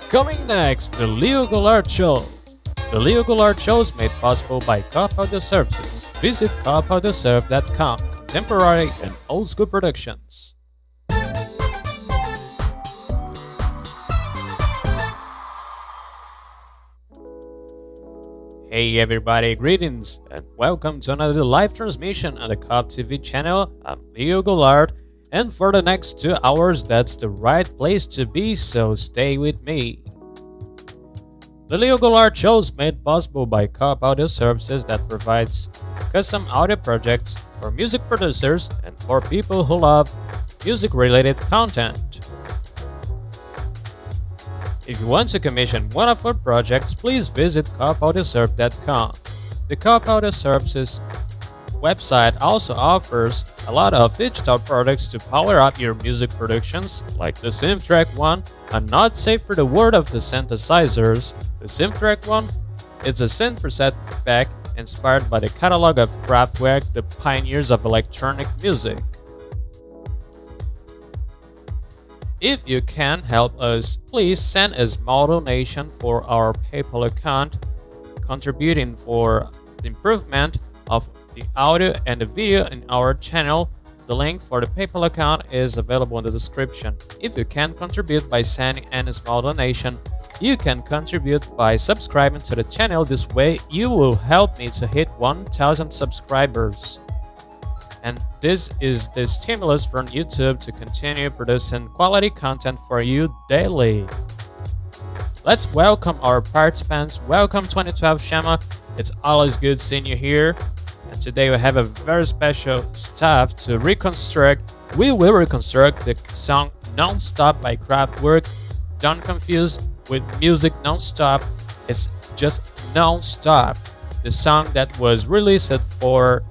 Coming next, the Leo Goulart Show. The Leo Goulart Show is made possible by COPtv Services. Visit COPtv.com. Contemporary and old school productions. Hey everybody, greetings and welcome to another live transmission on the COPtv channel. I'm Leo Goulart, and for the next 2 hours that's the right place to be, so stay with me. The Leo Goulart Show is made possible by COPtv Services that provides custom audio projects for music producers and for people who love music-related content. If you want to commission one of our projects, please visit COPtv.com. The COPtv Services website also offers a lot of digital products to power up your music productions, like the Synth Track 1, a not safe for the world of the synthesizers. The Synth Track 1 is a synth preset pack inspired by the catalog of Kraftwerk, the pioneers of electronic music. If you can help us, please send a small donation for our PayPal account, contributing for the improvement of the audio and the video in our channel. The link for the PayPal account is available in the description. If you can contribute by sending any small donation, you can contribute by subscribing to the channel. This way, you will help me to hit 1,000 subscribers. And this is the stimulus from YouTube to continue producing quality content for you daily. Let's welcome our participants. Welcome 2012 Shama. It's always good seeing you here. And today we have a very special stuff to reconstruct. We will reconstruct the song Non-Stop by Kraftwerk. Don't confuse with music non-stop. It's just non-stop. The song that was released for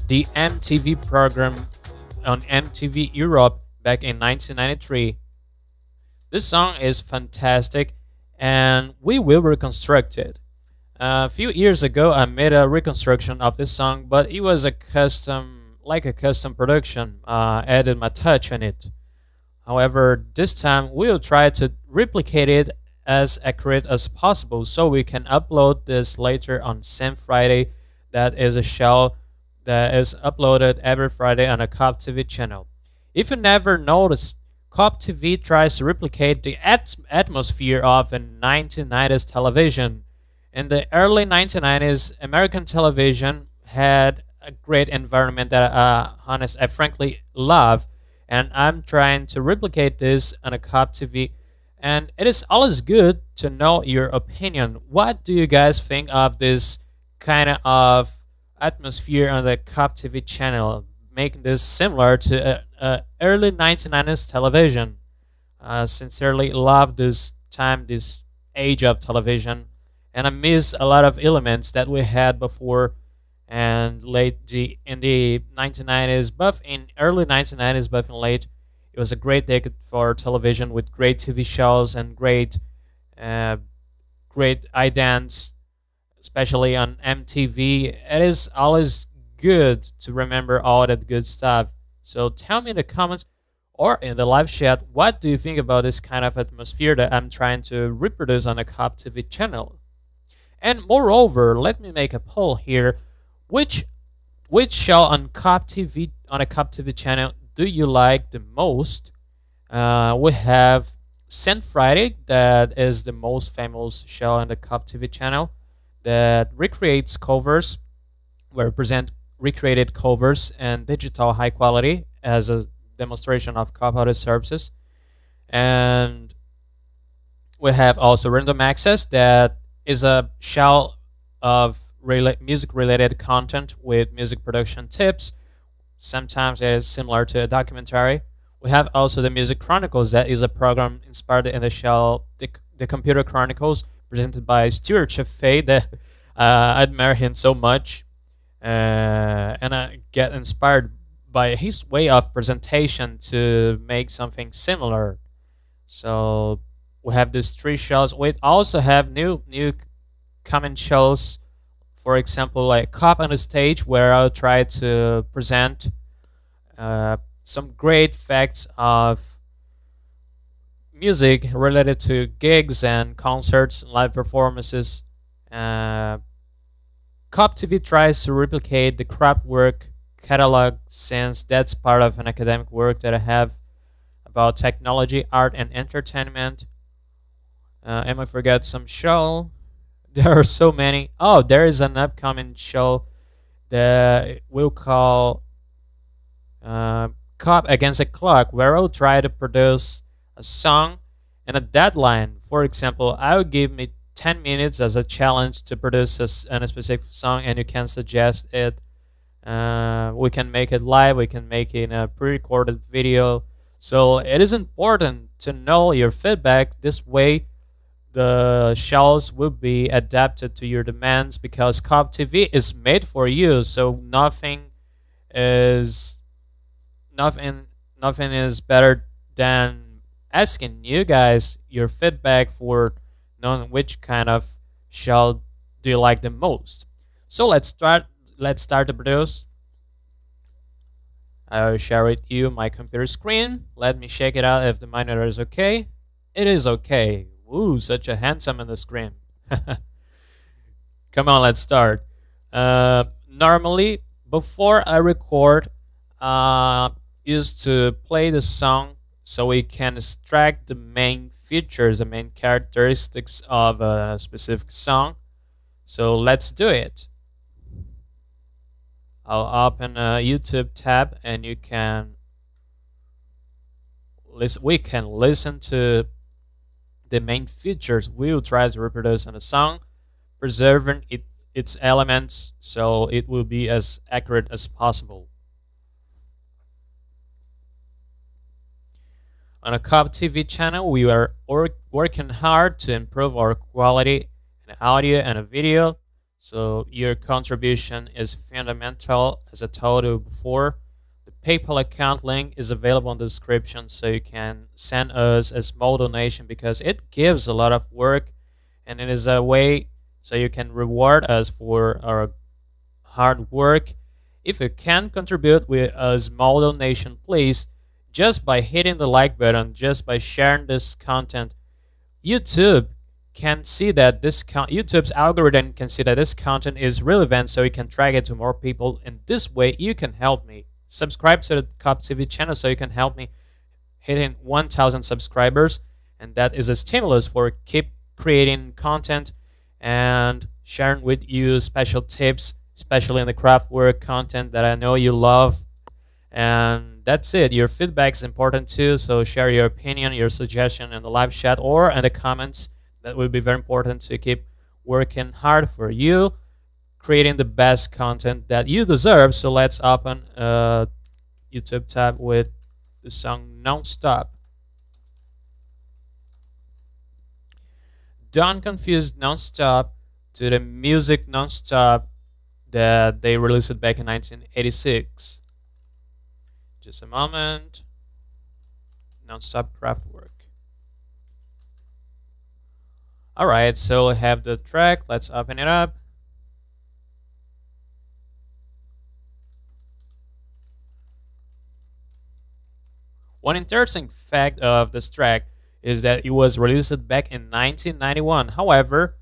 the MTV program on MTV Europe back in 1993. This song is fantastic and we will reconstruct it. A few years ago I made a reconstruction of this song, but it was a custom production. Added my touch on it. However, this time we'll try to replicate it as accurate as possible so we can upload this later on Synth Friday. That is a show that is uploaded every Friday on a COPtv channel. If you never noticed, COPtv tries to replicate the atmosphere of a 1990s television. In the early 1990s, American television had a great environment that I frankly love, and I'm trying to replicate this on a COPtv. And it is always good to know your opinion. What do you guys think of this kind of atmosphere on the COPtv channel, making this similar to early 1990s television? Sincerely love this time, this age of television, and I miss a lot of elements that we had before and in the 1990s, but in early 1990s, but in late. It was a great decade for television with great TV shows and great idents, especially on MTV. It is always good to remember all that good stuff. So tell me in the comments or in the live chat, what do you think about this kind of atmosphere that I'm trying to reproduce on the COPtv channel? And moreover, let me make a poll here. Which show on COPtv, on a COPtv channel, do you like the most? We have Synth Friday, that is the most famous show on the COPtv channel, that recreates covers, where present recreated covers and digital high quality as a demonstration of COPtv services. And we have also Random Access, that is a show of music related content with music production tips. Sometimes it is similar to a documentary. We have also the Music Chronicles, that is a program inspired in the show The Computer Chronicles, presented by Stuart Chaffee, that I admire him so much, and I get inspired by his way of presentation to make something similar. So we have these 3 shows. We also have new coming shows. For example, like Cop on the Stage, where I'll try to present some great facts of music related to gigs and concerts and live performances. Uh, COPtv tries to replicate the Kraftwerk catalog since that's part of an academic work that I have about technology, art, and entertainment. Am I forget some show? There are so many. Oh, there is an upcoming show that we'll call Cop Against the Clock, where I'll try to produce a song and a deadline. For example, I'll give me 10 minutes as a challenge to produce a specific song, and you can suggest it. We can make it live, we can make it in a pre-recorded video. So it is important to know your feedback. This way the shows will be adapted to your demands, because COPtv is made for you. So nothing is better than asking you guys your feedback for knowing which kind of show do you like the most. So let's start to produce. I'll share with you my computer screen. Let me check it out if the monitor is okay. It is okay. Ooh, such a handsome on the screen. Come on, let's start. Normally, before I record, used to play the song so we can extract the main features, the main characteristics of a specific song. So let's do it. I'll open a YouTube tab, and we can listen to the main features we will try to reproduce in a song, preserving its elements so it will be as accurate as possible. On a COPtv channel, we are working hard to improve our quality in audio and video. So your contribution is fundamental. As I told you before, the PayPal account link is available in the description, so you can send us a small donation, because it gives a lot of work, and it is a way so you can reward us for our hard work. If you can contribute with a small donation, please, just by hitting the like button, just by sharing this content, YouTube can see that YouTube's algorithm can see that this content is relevant, so you can track it to more people. And this way you can help me. Subscribe to the COPtv channel so you can help me hitting 1,000 subscribers, and that is a stimulus for keep creating content and sharing with you special tips, especially in the Kraftwerk content that I know you love. And that's it. Your feedback is important too, so share your opinion, your suggestion in the live chat or in the comments. That will be very important to keep working hard for you, creating the best content that you deserve. So let's open a YouTube tab with the song Non-Stop. Don't confuse Non-Stop to the music Non-Stop that they released back in 1986. Just a moment. Non-Stop Kraftwerk. Alright, so I have the track. Let's open it up. One interesting fact of this track is that it was released back in 1991. However,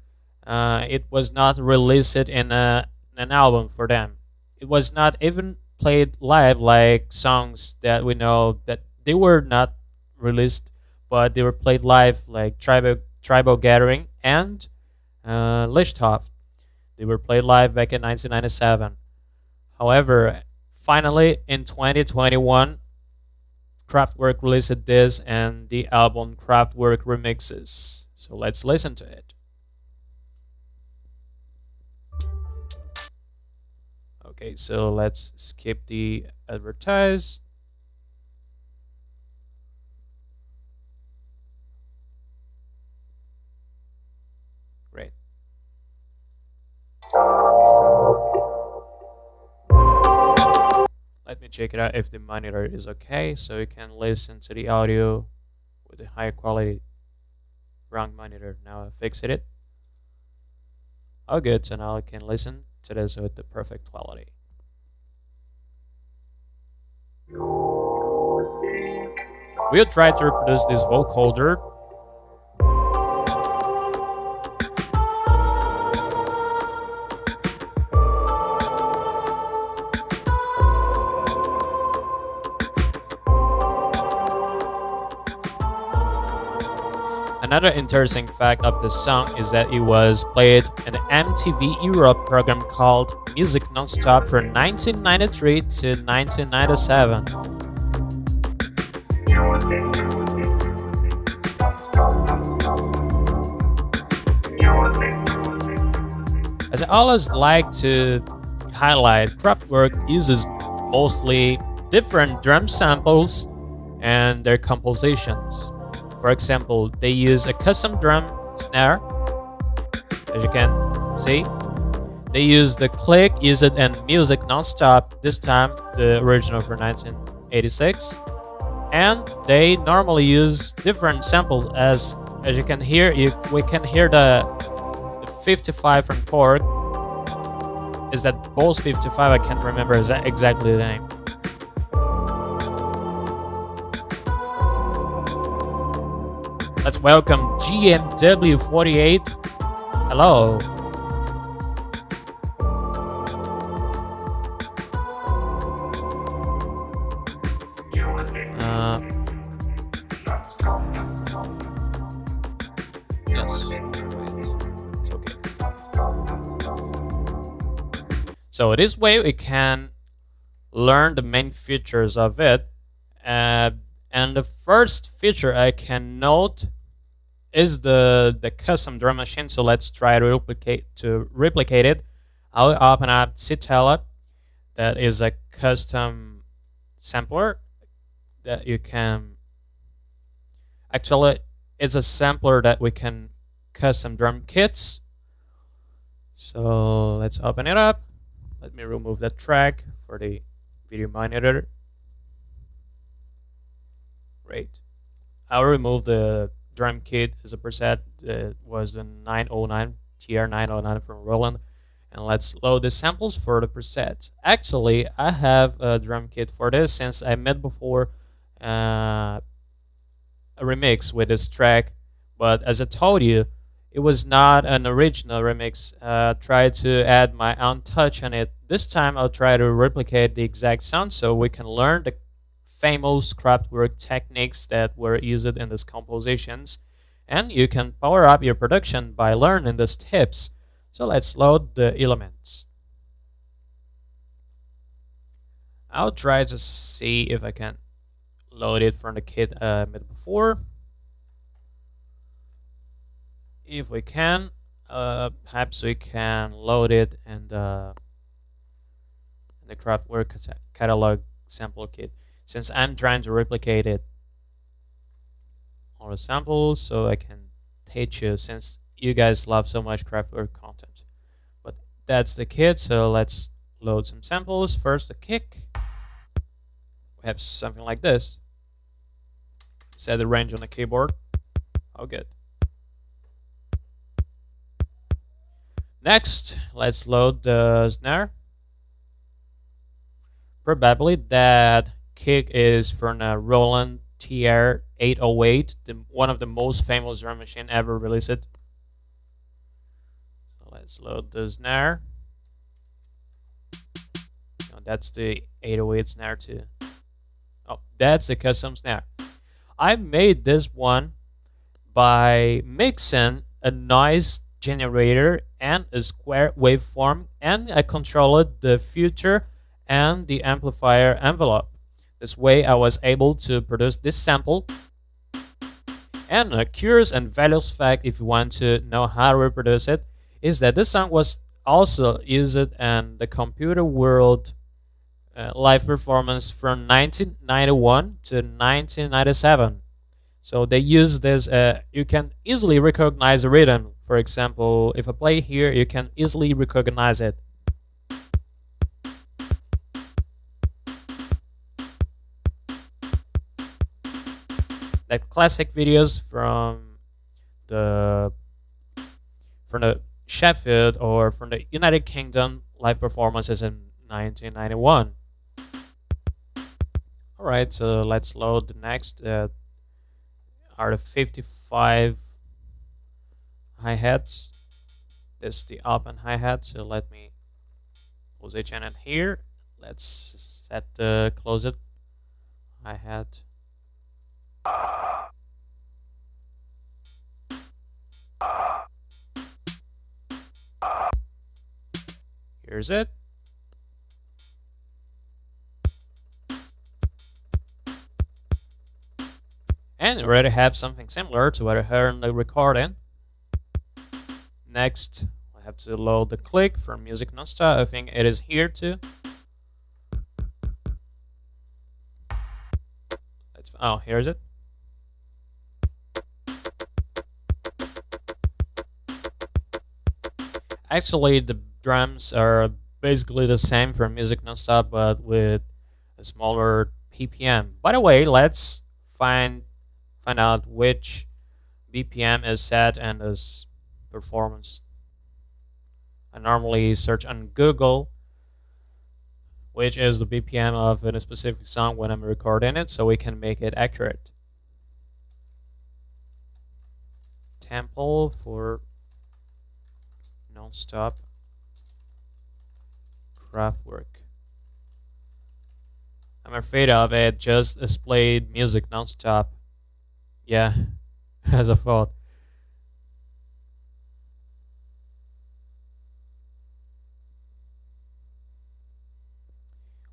it was not released in an album for them. It was not even played live like songs that we know that they were not released, but they were played live like Tribal Gathering and Lichthof. They were played live back in 1997. However, finally in 2021, Kraftwerk released this and the album Kraftwerk Remixes. So let's listen to it. Okay, so let's skip the advertise. Great. Let me check it out if the monitor is okay, so you can listen to the audio with a higher quality wrong monitor. Now I fixed it. Oh good, so now I can listen to this with the perfect quality. We'll try to reproduce this vocoder. Another interesting fact of the song is that it was played in an MTV Europe program called Music Non-Stop from 1993 to 1997. As I always like to highlight, Kraftwerk uses mostly different drum samples and their compositions. For example, they use a custom drum snare, as you can see. They use the click used in Music Non-Stop, this time the original for 1986. And they normally use different samples, as you can hear. We can hear the 55 from Chord. Is that both 55? I can't remember exactly the name. Let's welcome GMW48. Hello. Yes. It's okay. So this way we can learn the main features of it. And the first feature I can note is the custom drum machine. So let's try to replicate it. I'll open up CTELA. That is a custom sampler that you can actually, it's a sampler that we can custom drum kits. So let's open it up. Let me remove that track for the video monitor. Great. I'll remove the drum kit as a preset. It was the 909 TR909 from Roland, and let's load the samples for the presets. Actually, I have a drum kit for this since I made before a remix with this track, but as I told you, it was not an original remix. Tried to add my own touch on it. This time I'll try to replicate the exact sound so we can learn the famous Kraftwerk techniques that were used in these compositions, and you can power up your production by learning these tips. So let's load the elements. I'll try to see if I can load it from the kit made before. If we can, perhaps we can load it in the Kraftwerk catalog sample kit, since I'm trying to replicate it on the samples, so I can teach you, since you guys love so much Kraftwerk content. But that's the kit, so let's load some samples. First, the kick. We have something like this. Set the range on the keyboard. Oh, good. Next, let's load the snare. Probably that kick is from a Roland TR-808, one of the most famous drum machine ever released. So let's load the snare. No, that's the 808 snare too. Oh, that's the custom snare. I made this one by mixing a noise generator and a square waveform, and I controlled the filter and the amplifier envelope. This way I was able to produce this sample. And a curious and valuable fact, if you want to know how to reproduce it, is that this song was also used in the Computer World live performance from 1991 to 1997. So they use this, you can easily recognize the rhythm. For example, if I play here, you can easily recognize it. Like classic videos from the Sheffield or from the United Kingdom live performances in 1991. Alright, so let's load the next are the 55 hi-hats. This is the up and hi-hat, so let me position it here. Let's set the close it hi-hat. Here's it. And we already have something similar to what I heard in the recording. Next, I have to load the click from Music Nonstop. I think it is here too. Oh, here's it. Actually, the drums are basically the same for Music Nonstop, but with a smaller BPM. By the way, let's find out which BPM is set and is performance. I normally search on Google which is the BPM of a specific song when I'm recording it, so we can make it accurate. Tempo for non-stop Kraftwerk. I'm afraid of it just displayed music non-stop. Yeah, as I thought.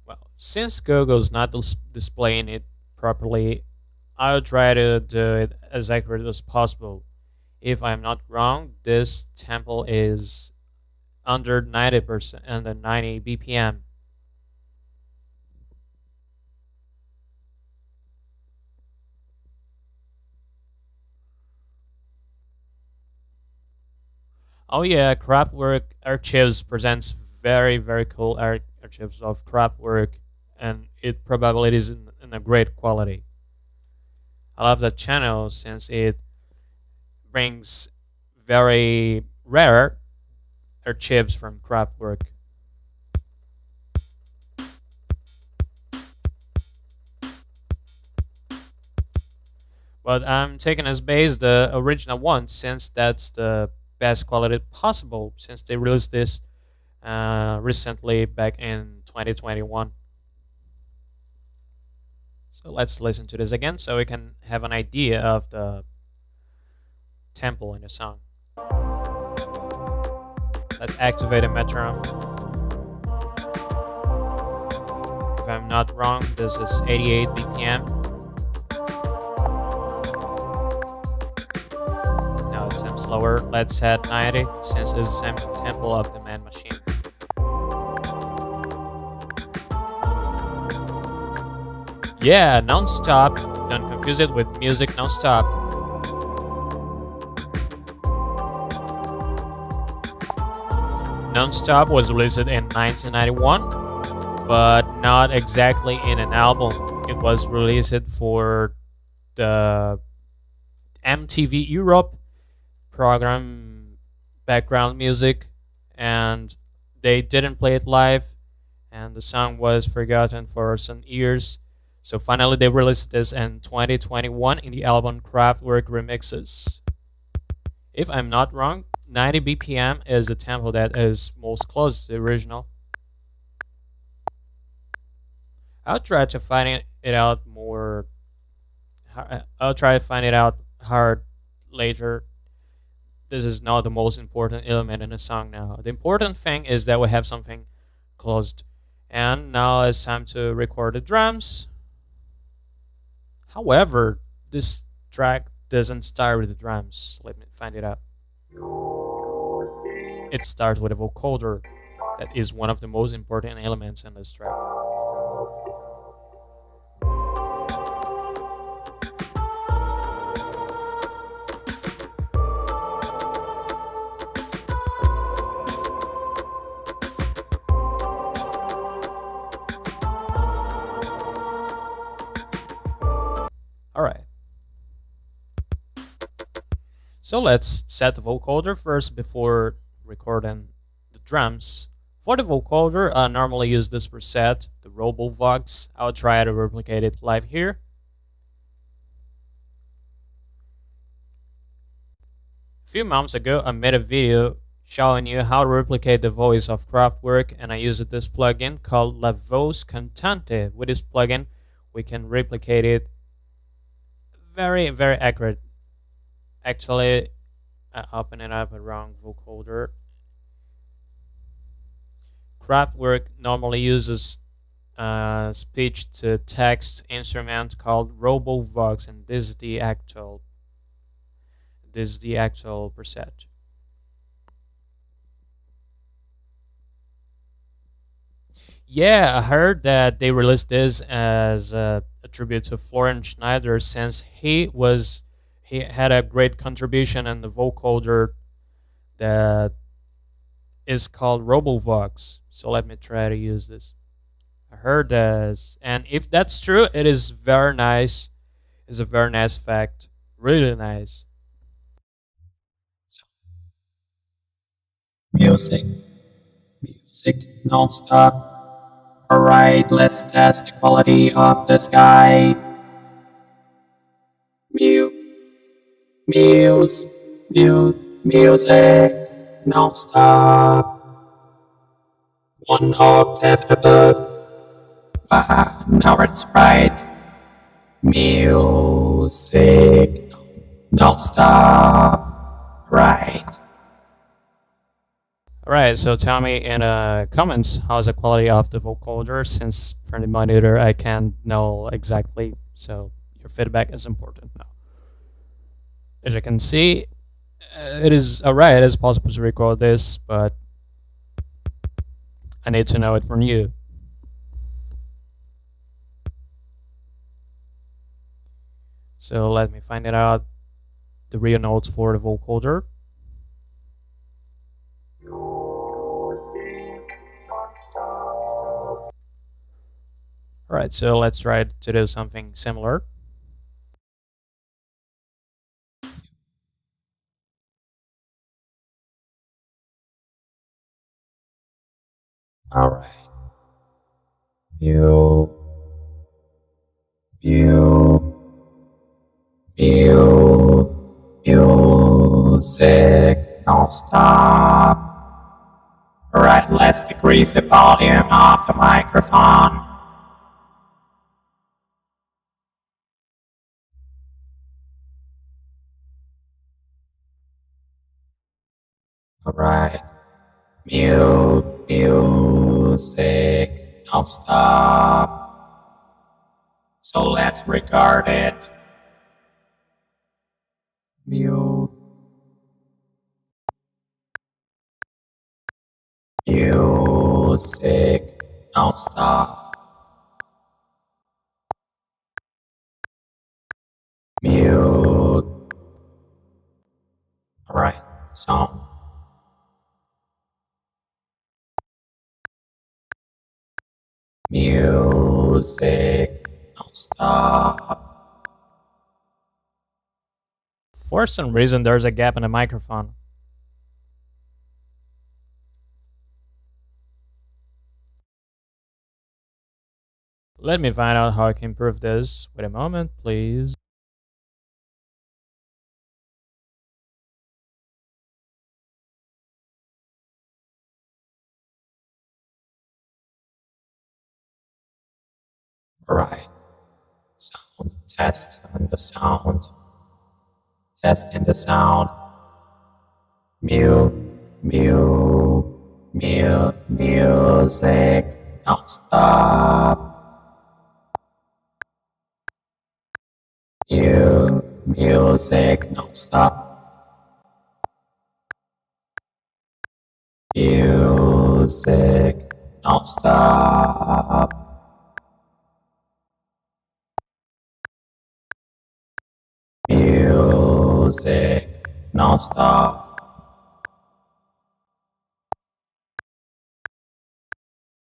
Well, since Google's not displaying it properly, I'll try to do it as accurate as possible. If I'm not wrong, this tempo is under 90%, under 90 BPM. Oh yeah, Kraftwerk Archives presents very cool archives of Kraftwerk, and it probably is in a great quality. I love that channel since it brings very rare archives from Kraftwerk. But I'm taking as base the original one since that's the best quality possible, since they released this recently back in 2021. So let's listen to this again so we can have an idea of the tempo in the song. Let's activate a metronome. If I'm not wrong, this is 88 BPM. No, it seems slower. Let's set 90 since it's the same tempo of the Man Machine. Yeah, non-stop. Don't confuse it with music non-stop. Non-stop was released in 1991, but not exactly in an album. It was released for the MTV Europe program background music, and they didn't play it live, and the song was forgotten for some years. So finally they released this in 2021 in the album Kraftwerk Remixes. If I'm not wrong, 90 BPM is the tempo that is most close to the original. I'll try to find it out more. I'll try to find it out hard later. This is not the most important element in the song now. The important thing is that we have something closed. And now it's time to record the drums. However, this track doesn't start with the drums. Let me find it out. It starts with a vocoder. That is one of the most important elements in this track. Alright. So let's set the vocoder first before recording the drums. For the vocoder, I normally use this preset, the RoboVox. I'll try to replicate it live here. few months ago, I made a video showing you how to replicate the voice of Kraftwerk, and I used this plugin called La Voz Cantante. With this plugin, we can replicate it very, very accurate. Actually, I opened it up a wrong vocoder. Kraftwerk normally uses speech to text instrument called RoboVox, and this is the actual preset. Yeah, I heard that they released this as a tribute to Florian Schneider, since he had a great contribution in the vocoder that is called RoboVox. So let me try to use this. I heard this, and if that's true, it is very nice. It's a very nice fact, really nice. So, music, music non-stop. Alright, let's test the quality of the sky. Muse, music non-stop. One octave above. Now it's right. Music non-stop. Right. Alright, so tell me in the comments how's the quality of the vocoder, since from the monitor I can't know exactly, so your feedback is important now. As you can see, it is alright, it is possible to record this, but I need to know it from you. So let me find it out, the real notes for the vocoder. Alright, so let's try to do something similar. Alright. Music non-stop. Alright, let's decrease the volume of the microphone. Alright. Music non-stop. So let's record it. Music non-stop. Mute. Alright, so music non-stop. For some reason, there's a gap in the microphone. Let me find out how I can improve this. Wait a moment, please. Alright. Sound test and the sound. Testing the sound. Music non-stop. Music non-stop. Music non-stop. Music non-stop.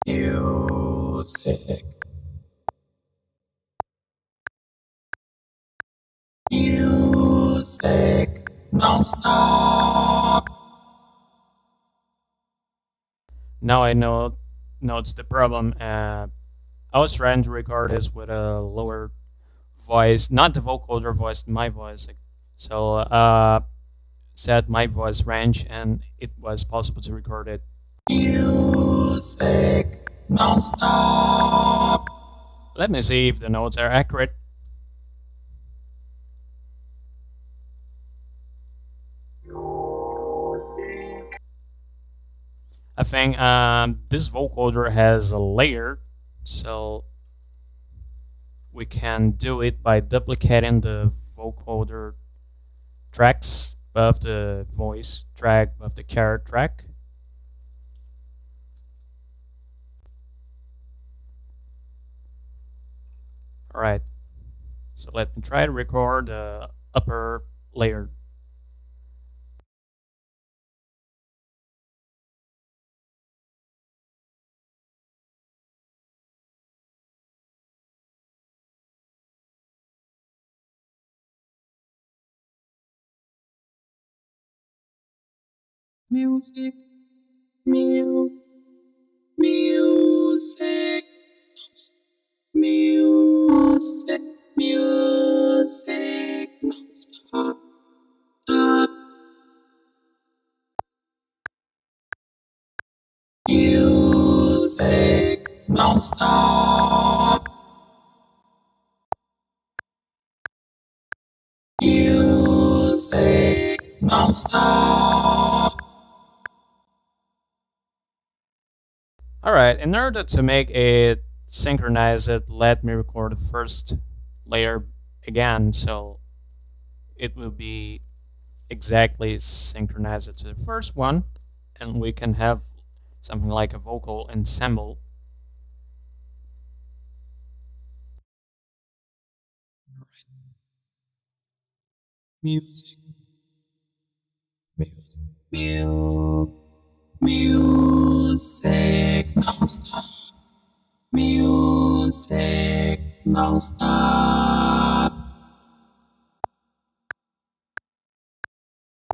Music. Music non-stop. Now I know it's the problem. I was trying to record this with a lower voice, not the vocoder voice, my voice. So set my voice range, and it was possible to record it. Music non-stop. Let me see if the notes are accurate. I think this vocoder has a layer, so we can do it by duplicating the vocoder tracks above the voice track, above the chord track. Alright, so let me try to record the upper layer. Music, music, music, music, music, non-stop, stop. Music, non-stop. Music, non-stop. Alright, in order to make it synchronize it, let me record the first layer again so it will be exactly synchronized to the first one, and we can have something like a vocal ensemble. Music, music, music, non-stop. Music, non-stop.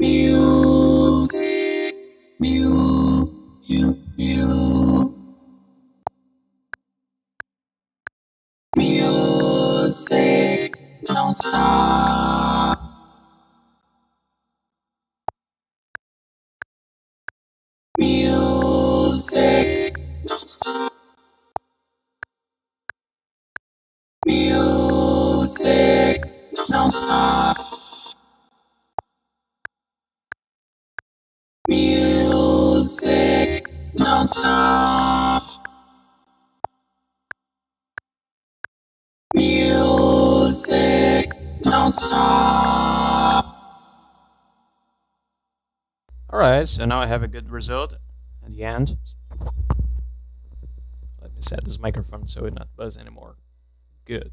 Music, music, non-stop. Music, non-stop. Music, non-stop. Music, non-stop. Music, non-stop. Alright, so now I have a good result at the end. Let me set this microphone so it not buzz anymore. Good.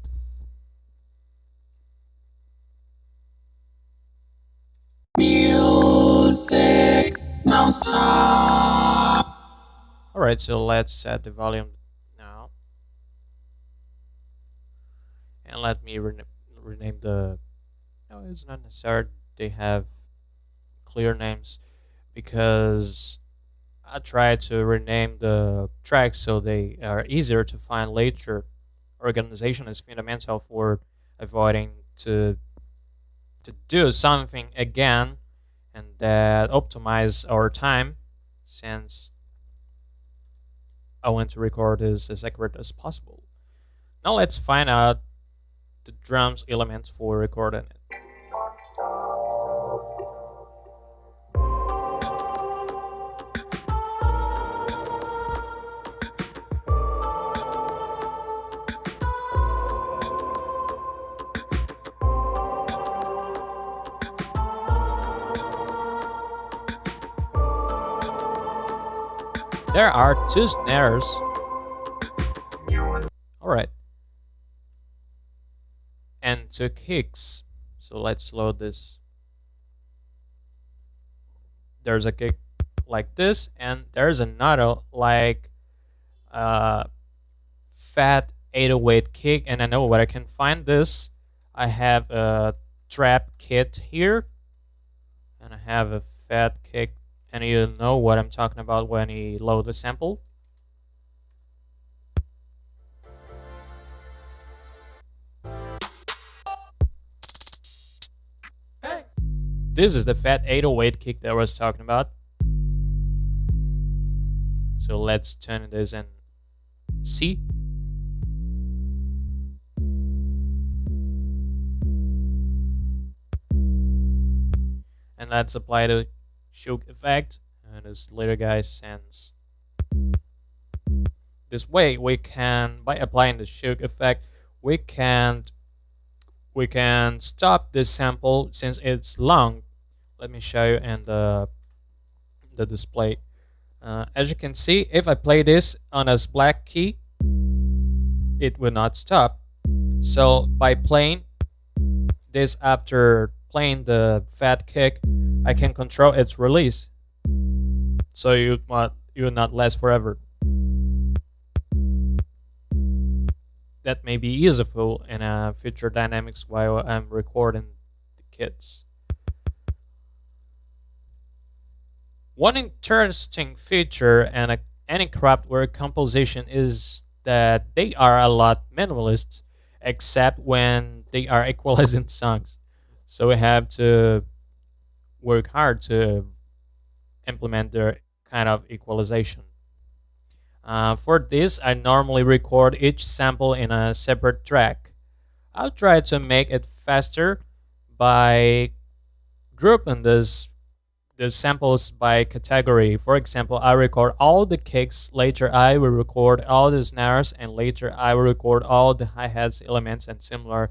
Music non-stop. Alright, so let's set the volume now. And let me rename the... No, it's not necessary they have clear names, because I tried to rename the tracks so they are easier to find later. Organization is fundamental for avoiding to do something again and that optimize our time, since I want to record this as accurate as possible. Now let's find out the drums elements for recording it. There are 2 snares. Alright. And 2 kicks. So let's load this. There's a kick like this, and there's another like fat 808 kick, and I know where I can find this. I have a trap kit here, and I have a fat kick, and you know what I'm talking about when you load the sample. this is the fat 808 kick that I was talking about. So let's turn this in C. And let's apply the shook effect. And this little guy sends. This way we can, by applying the shook effect, we can stop this sample since it's long. Let me show you in the display. As you can see, if I play this on a black key, it will not stop. So by playing this after playing the fat kick, I can control its release, so you will not last forever. That may be useful in a future dynamics while I'm recording the kits. One interesting feature in any Kraftwerk composition is that they are a lot minimalist, except when they are equalizing songs. So we have to work hard to implement their kind of equalization. For this, I normally record each sample in a separate track. I'll try to make it faster by grouping the samples by category. For example, I record all the kicks, later I will record all the snares, and later I will record all the hi-hats elements and similar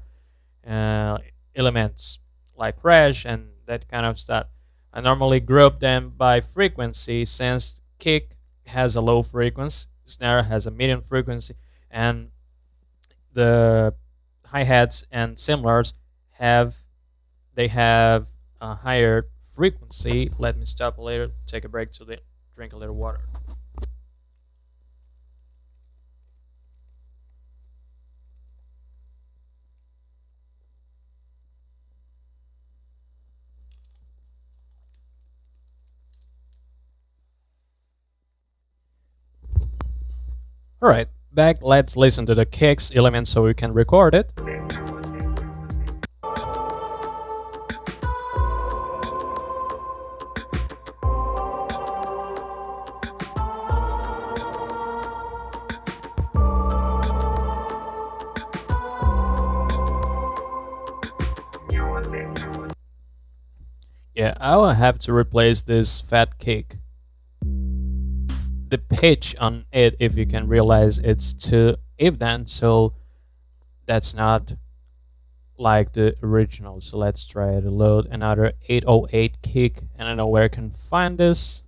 elements like crash and that kind of stuff. I normally group them by frequency, since kick has a low frequency, snare has a medium frequency, and the hi-hats and similars have a higher frequency. Let me stop a little, take a break to drink a little water. Alright, back, let's listen to the kicks element so we can record it. Yeah, I will have to replace this fat kick. The pitch on it, if you can realize, it's too even, so that's not like the original. So let's try to load another 808 kick, and I don't know where I can find this.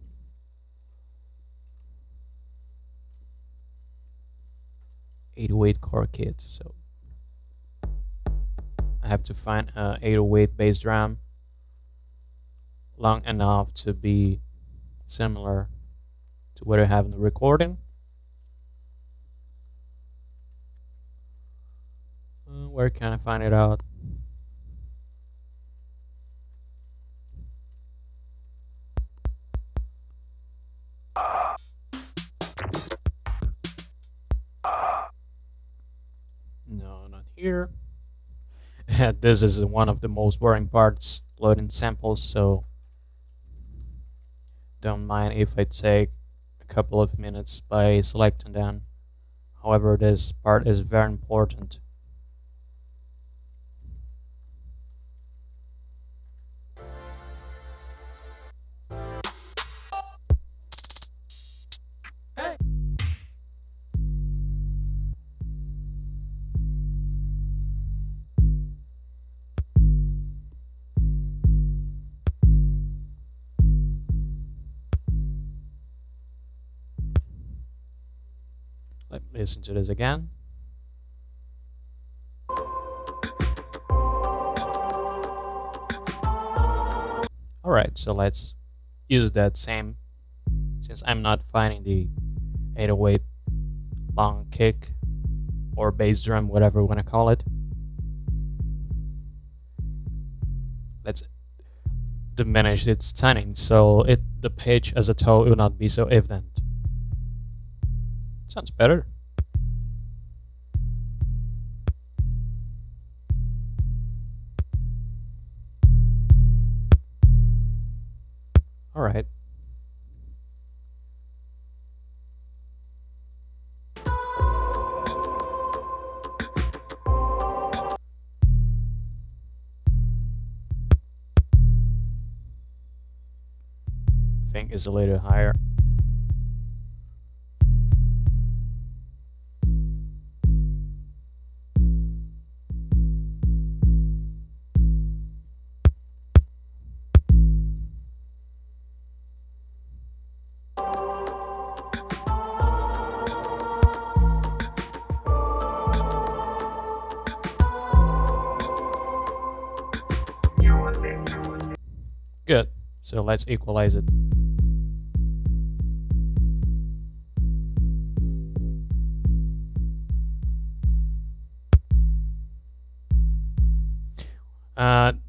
.808 core kit, so I have to find a 808 bass drum long enough to be similar to what I have in the recording. Where can I find it out? No, not here. This is one of the most boring parts, loading samples, so don't mind if I take a couple of minutes by selecting them. However, this part is very important. Let me listen to this again. Alright, so let's use that same, since I'm not finding the 808 long kick or bass drum, whatever we want to call it. Let's diminish its tuning so the pitch as a whole will not be so evident. Sounds better. think is a little higher. Good. So let's equalize it.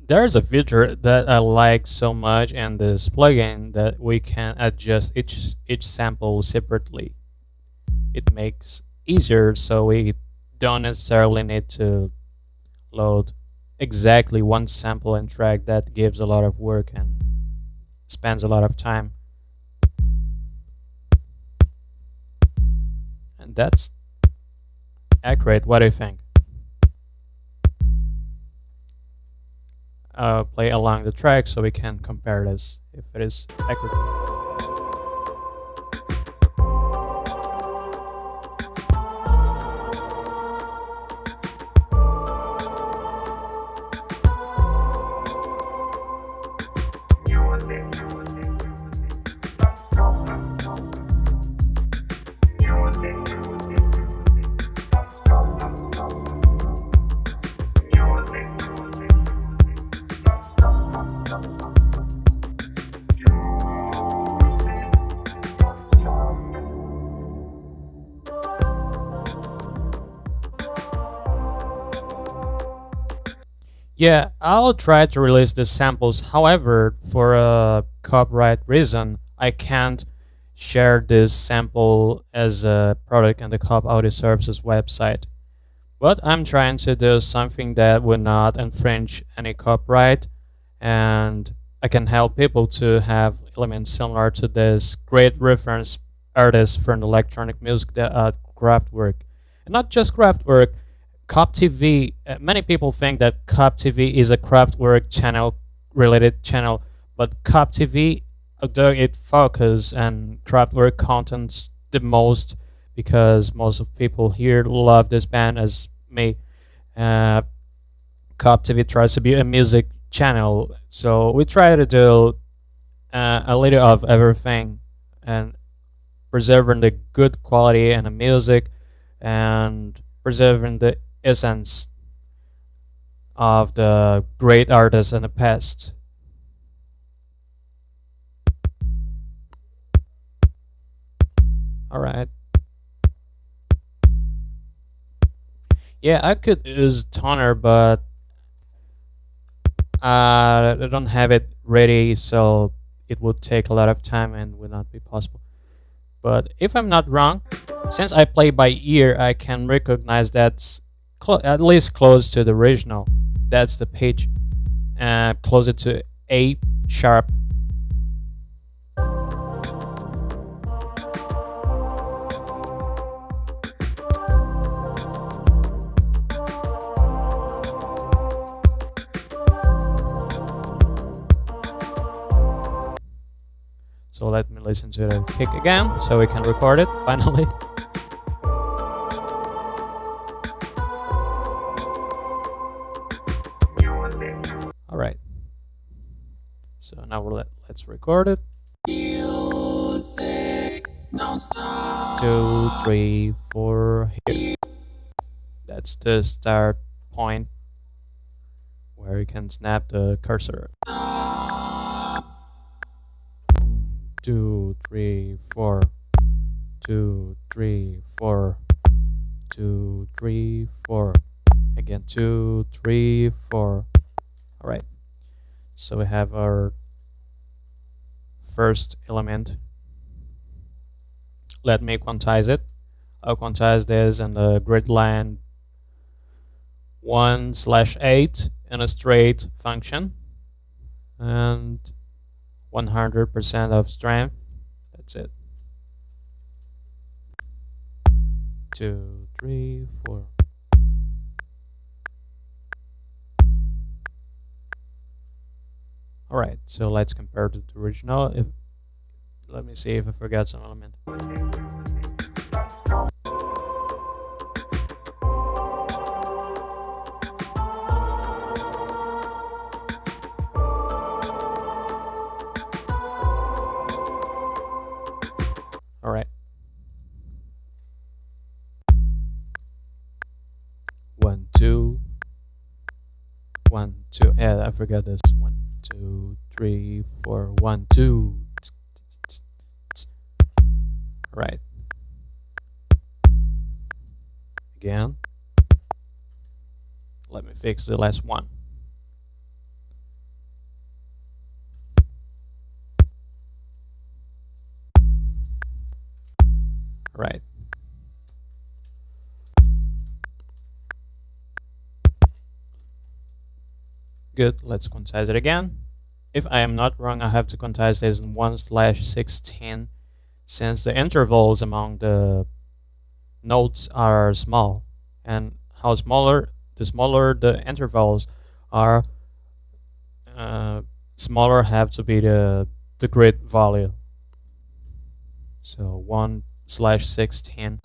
There's a feature that I like so much in this plugin that we can adjust each sample separately. It makes easier so we don't necessarily need to load exactly one sample and track. That gives a lot of work and spends a lot of time. And that's accurate. What do you think? Play along the track so we can compare this if it is accurate. Yeah, I'll try to release the samples. However, for a copyright reason, I can't share this sample as a product on the Cop Audio Services website. But I'm trying to do something that would not infringe any copyright, and I can help people to have elements similar to this great reference artist from electronic music, Kraftwerk. And not just Kraftwerk, COPtv. Many people think that COPtv is a Kraftwerk channel related channel, but COPtv, although it focuses on Kraftwerk contents the most, because most of people here love this band as me, COPtv tries to be a music channel, so we try to do a little of everything and preserving the good quality and the music and preserving the essence of the great artists in the past. All right. Yeah, I could use toner, but I don't have it ready, so it would take a lot of time and would not be possible. But if I'm not wrong, since I play by ear, I can recognize that's at least close to the original. That's the pitch, closer to A sharp. So let me listen to the kick again so we can record it finally. All right. So now let's record it. Music non-stop. 2, 3, 4 here. That's the start point where you can snap the cursor. 2, 3, 4. 2, 3, 4. 2, 3, 4. Again, 2, 3, 4. All right. So we have our first element. Let me quantize it. I'll quantize this in the grid line 1/8 in a straight function and 100% of strength. That's it. 2, 3, 4. All right, so let's compare to the original. Let me see if I forgot some element. All right. 1, 2, 1, 2. Yeah, I forgot this. 1, 2, 3, 4. 1, 2. Right. Again. Let me fix the last one. Right. Good. Let's quantize it again. If I am not wrong, I have to quantize this in 1/16, since the intervals among the notes are small, and the smaller the intervals are, smaller have to be the grid value. So 1/16.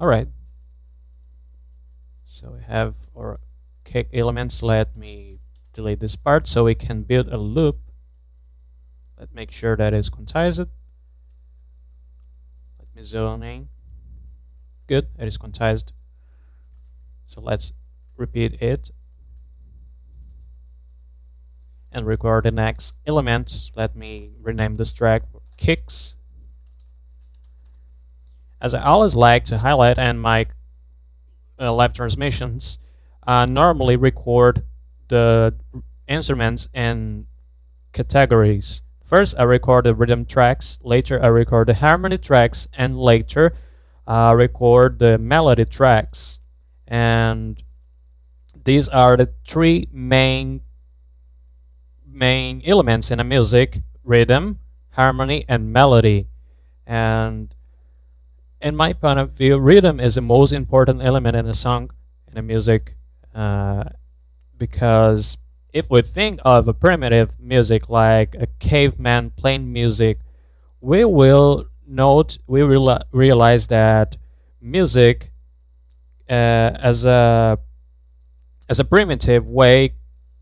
All right. So we have our kick elements. Let me delete this part so we can build a loop. Let's make sure that is quantized. Let me zone in. Good, it is quantized. So let's repeat it and record the next element. Let me rename this track kicks. As I always like to highlight, and my live transmissions normally record the instruments in categories. First, I record the rhythm tracks, later I record the harmony tracks, and later I record the melody tracks. And these are the three main elements in a music: rhythm, harmony, and melody. And in my point of view, rhythm is the most important element in a song, in a music, because if we think of a primitive music like a caveman playing music, we will realize that music, as a primitive way,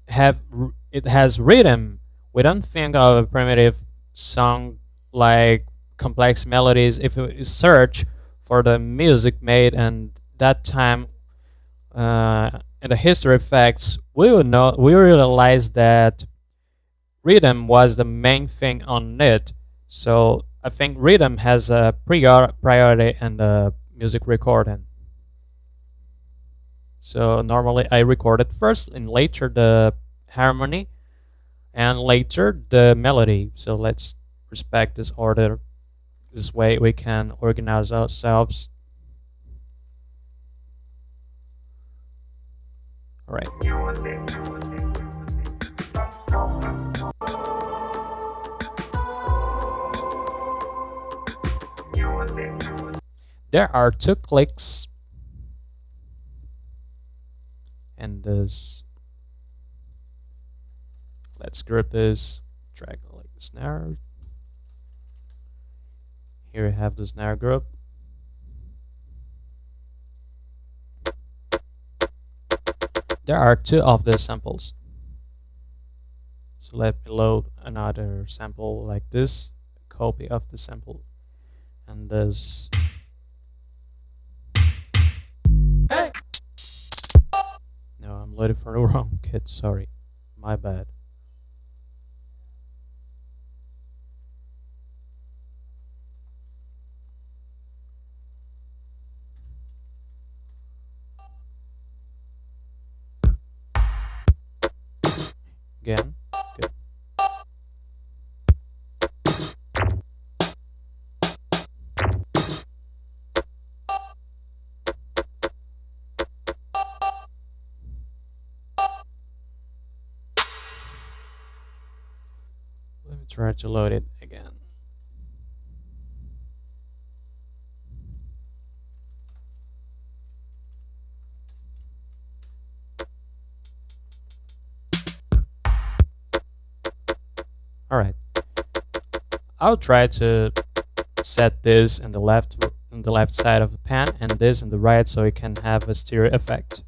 it has rhythm. We don't think of a primitive song like complex melodies. If we search for the music made and that time, in the history facts, we realize that rhythm was the main thing on it. So I think rhythm has a priority in the music recording. So normally I record it first and later the harmony and later the melody. So let's respect this order. This way we can organize ourselves. All right. There are 2 clicks and this. Let's group this track like the snare. Here we have the snare group. There are 2 of the samples. So let me load another sample like this, a copy of the sample, and this. Hey! No, I'm loading for the wrong kit, sorry. My bad. Again. Good. Let me try to load it again. All right, I'll try to set this in the left side of the pan and this in the right, so it can have a stereo effect.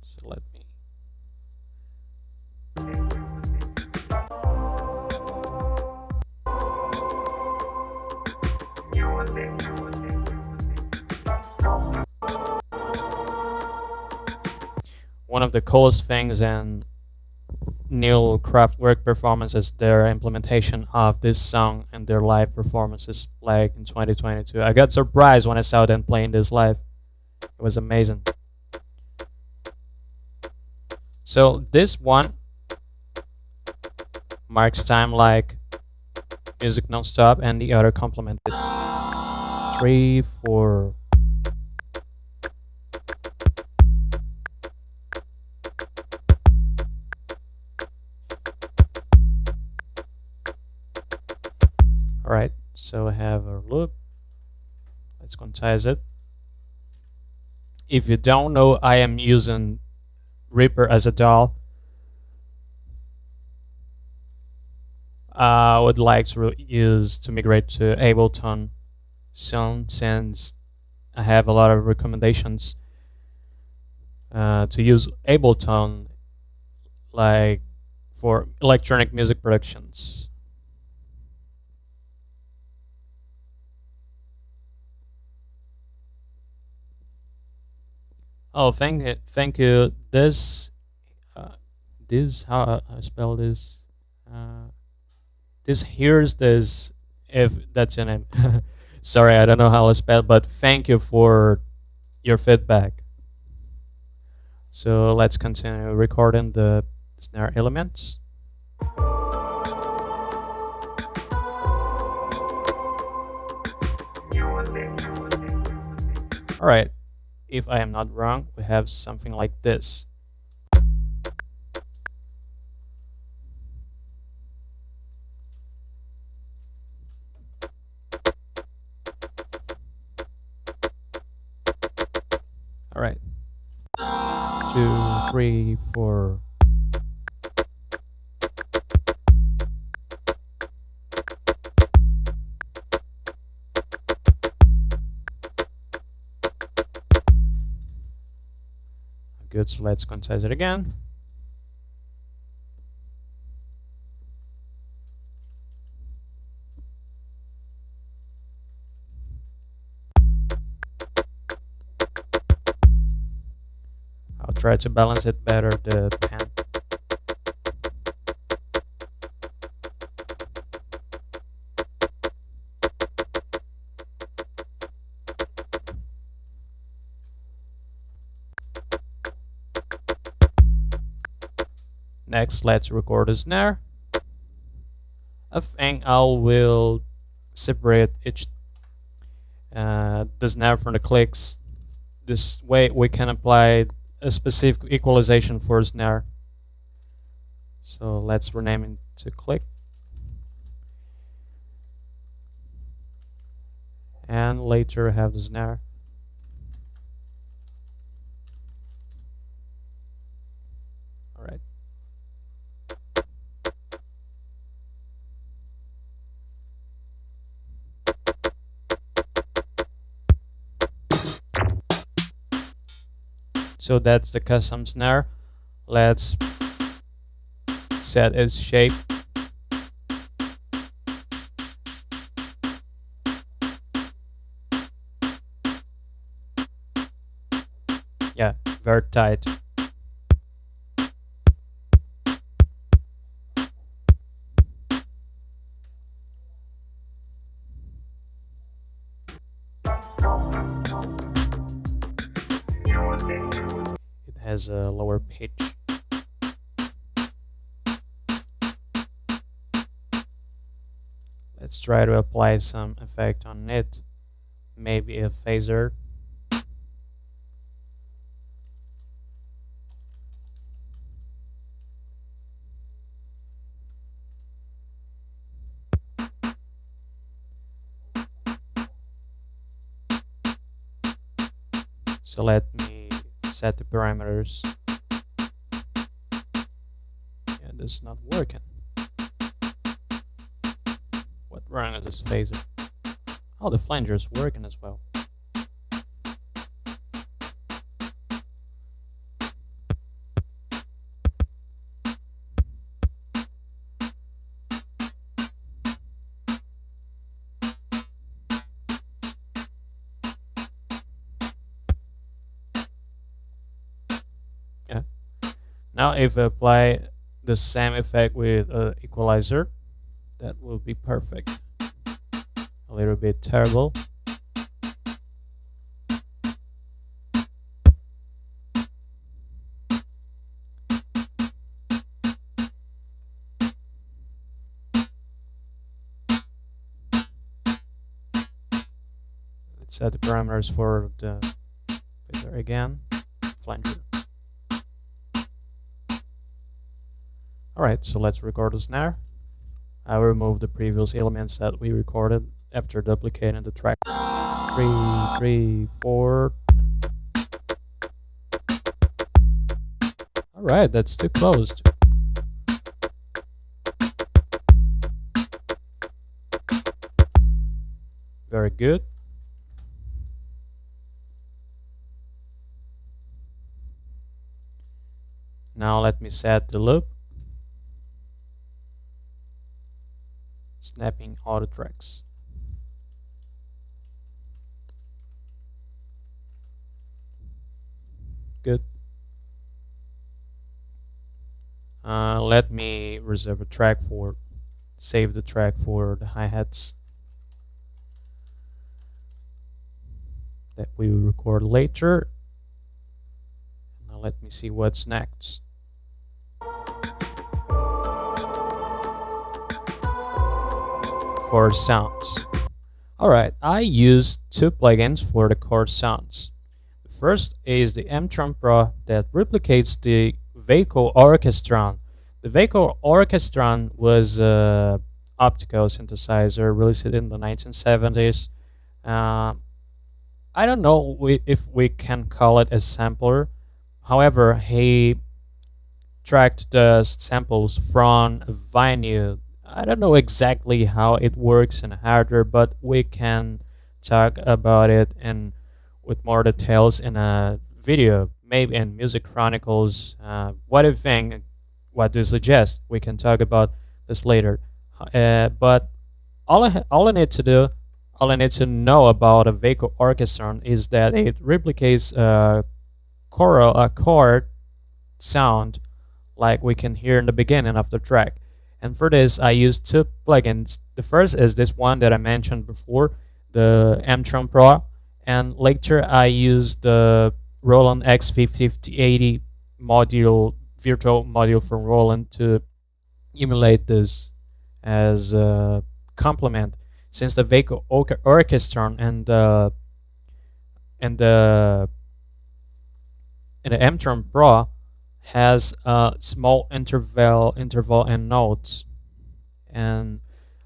So let me. One of the coolest things in new Kraftwerk performances, their implementation of this song and their live performances, like in 2022. I got surprised when I saw them playing this live. It was amazing. So this one marks time like music non-stop, and the other complement. It's 3, 4. Alright, so I have a loop. Let's quantize it. If you don't know, I am using Reaper as a DAW. I would like to migrate to Ableton soon, since I have a lot of recommendations to use Ableton, like for electronic music productions. Oh, thank you. This how I spell this? Here's this, if that's your name. Sorry, I don't know how to spell, but thank you for your feedback. So let's continue recording the snare elements. All right. If I am not wrong, we have something like this. All right. 2, 3, 4. Good, so let's quantize it again. I'll try to balance it better, the pan. Next, let's record a snare. I think I will separate each the snare from the clicks. This way we can apply a specific equalization for snare. So let's rename it to click. And later have the snare. All right. So that's the custom snare. Let's set its shape. Yeah, very tight. It has a lower pitch. Let's try to apply some effect on it. Maybe a phaser. So let me set the parameters. Yeah, this is not working. What wrong is this phaser? Oh, the flanger is working as well. Yeah. Now if I apply the same effect with an equalizer, that will be perfect. A little bit terrible. Let's set the parameters for the phaser again. Flanger. Alright, so let's record the snare. I will remove the previous elements that we recorded after duplicating the track. 3, 3, 4. Alright, that's too close. Very good. Now let me set the loop. Snapping all the tracks. Good. Let me reserve a track for, save the track for the hi-hats that we will record later. Now let me see what's next. Chord sounds. Alright, I use two plugins for the chord sounds. The first is the Stram Pro that replicates the Vocoder Orchestron. The Vocoder Orchestron was an optical synthesizer released in the 1970s. I don't know if we can call it a sampler. However, he tracked the samples from vinyl. I don't know exactly how it works in hardware, but we can talk about it and with more details in a video, maybe in Music Chronicles. What do you think? What do you suggest? We can talk about this later. But all I need to do, all I need to know about a Vocoder Orchestron is that it replicates a chord sound like we can hear in the beginning of the track. And for this, I use two plugins. The first is this one that I mentioned before, the Stram Pro, and later I use the Roland XV5080 module, virtual module from Roland to emulate this as a complement. Since the Vocoder Orchestron and the Stram Pro has a small interval and notes, and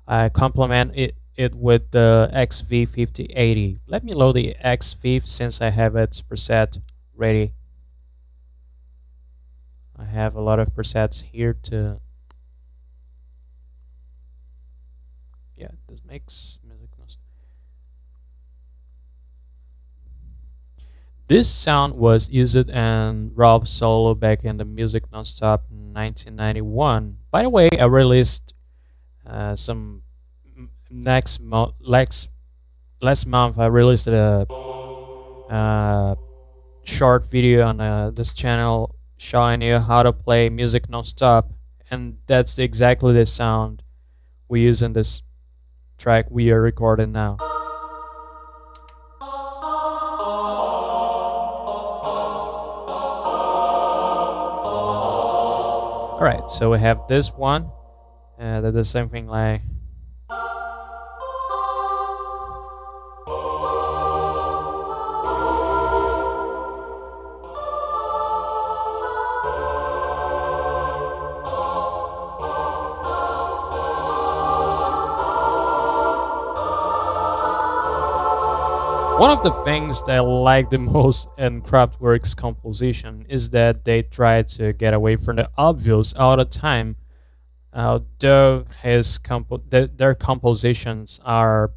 I complement it with the XV5080. Let me load the XV since I have its preset ready. I have a lot of presets here to, yeah, this makes music. This sound was used in Rob's solo back in the Music Nonstop in 1991. By the way, I released some last month. I released a short video on this channel showing you how to play Music Nonstop, and that's exactly the sound we use in this track we are recording now. Alright, so we have this one that does something like One of the things that I like the most in Kraftwerk's composition is that they try to get away from the obvious all the time. Though their compositions are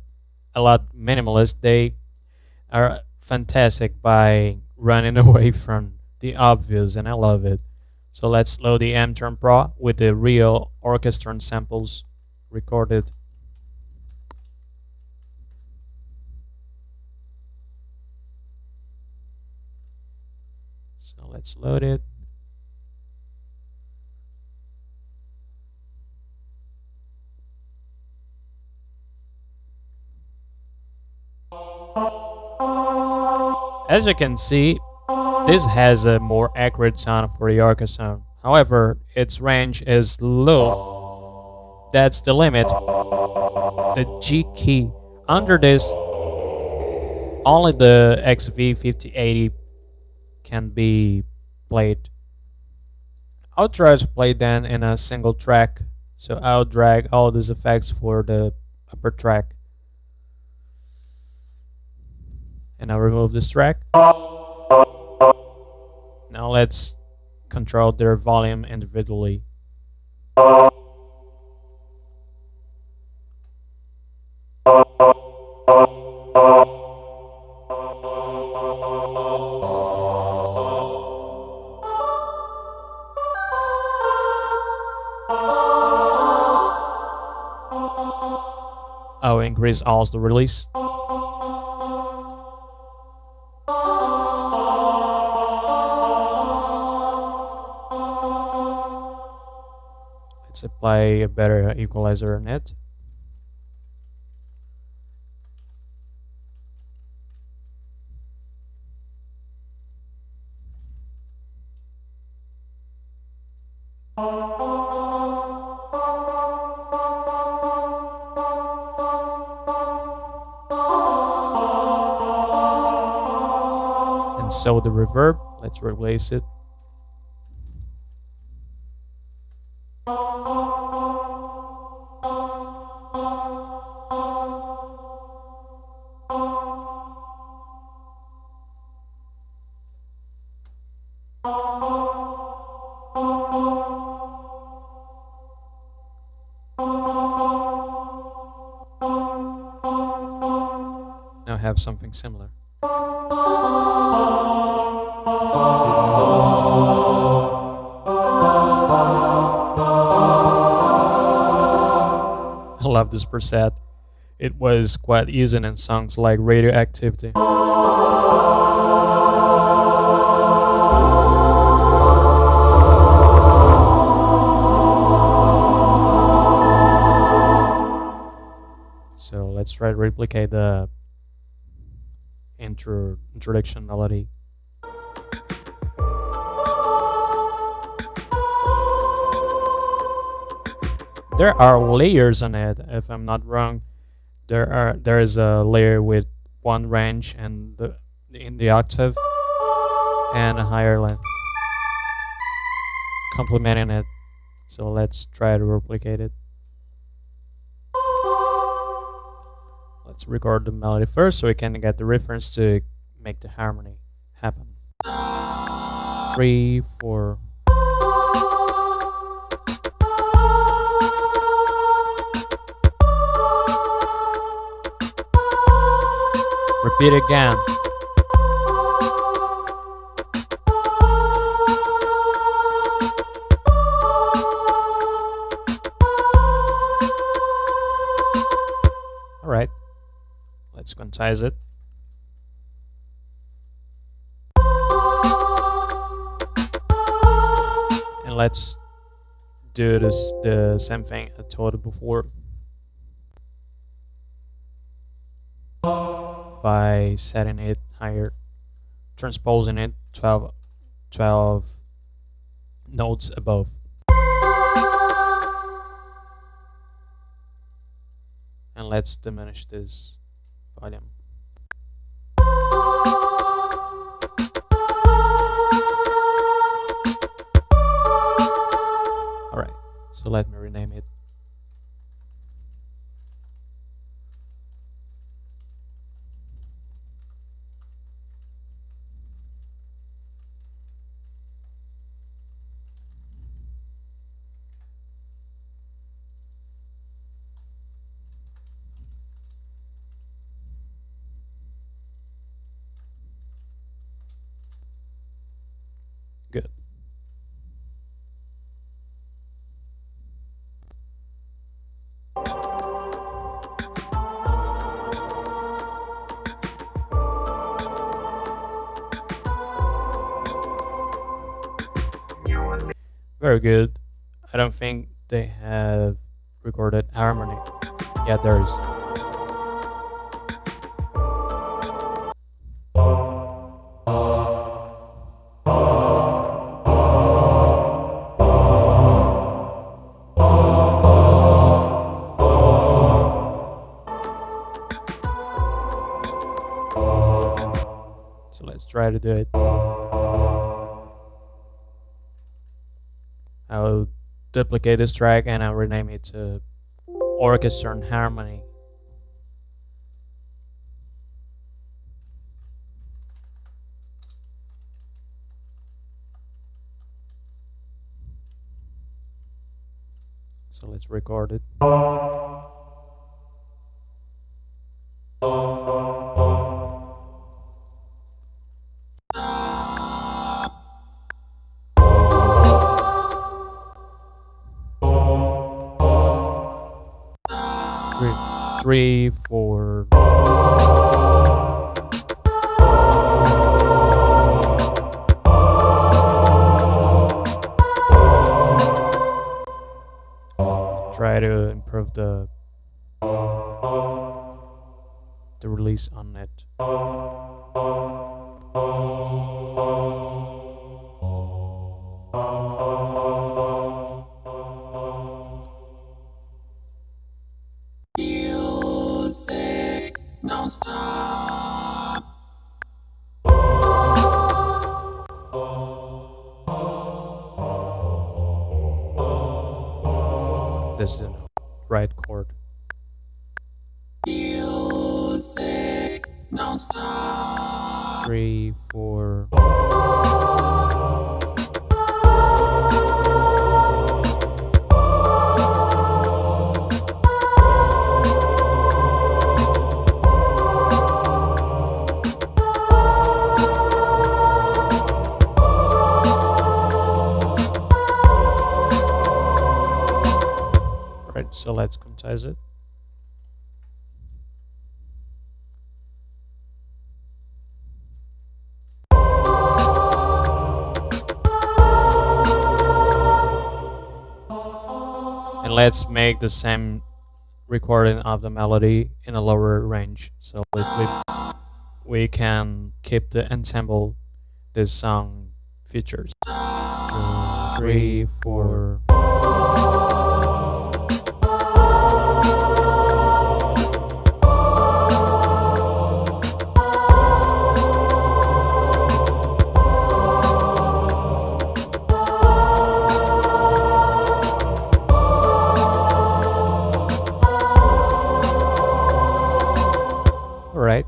a lot minimalist, they are fantastic by running away from the obvious, and I love it. So let's load the M-Turn Pro with the real orchestra samples recorded. So let's load it. As you can see, this has a more accurate sound for the orchestra. However, its range is low. That's the limit. The G key. Under this, only the XV5080 can be played. I'll try to play then in a single track. So I'll drag all these effects for the upper track. And I'll remove this track. Now let's control their volume individually. I'll increase also the release. Let's apply a better equalizer on it. And so the reverb, let's replace it. Now have something similar. I love this preset. It was quite used in songs like Radioactivity. So let's try to replicate the introduction melody. There are layers on it, if I'm not wrong. There is a layer with one range and in the octave and a higher length, complementing it. So let's try to replicate it. Let's record the melody first so we can get the reference to make the harmony happen. 3, 4. Repeat again. All right. Let's quantize it. And let's do the same thing I told you before by setting it higher, transposing it 12 notes above. And let's diminish this volume. Alright, so let me rename it. Very good. I don't think they have recorded harmony. Yeah, there is. So let's try to do it. I'll duplicate this track and I'll rename it to Orchestra and Harmony. So let's record it. Three, four. Try to improve the release on it. Music non-stop. This is the right chord. Music non-stop. 3, 4. So let's quantize it. And let's make the same recording of the melody in a lower range, so we can keep the ensemble this song features. 2, 3, 4. Right.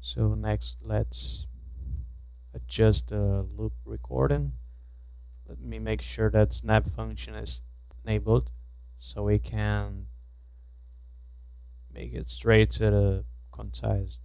So next, let's adjust the loop recording. Let me make sure that snap function is enabled so we can make it straight to the quantized.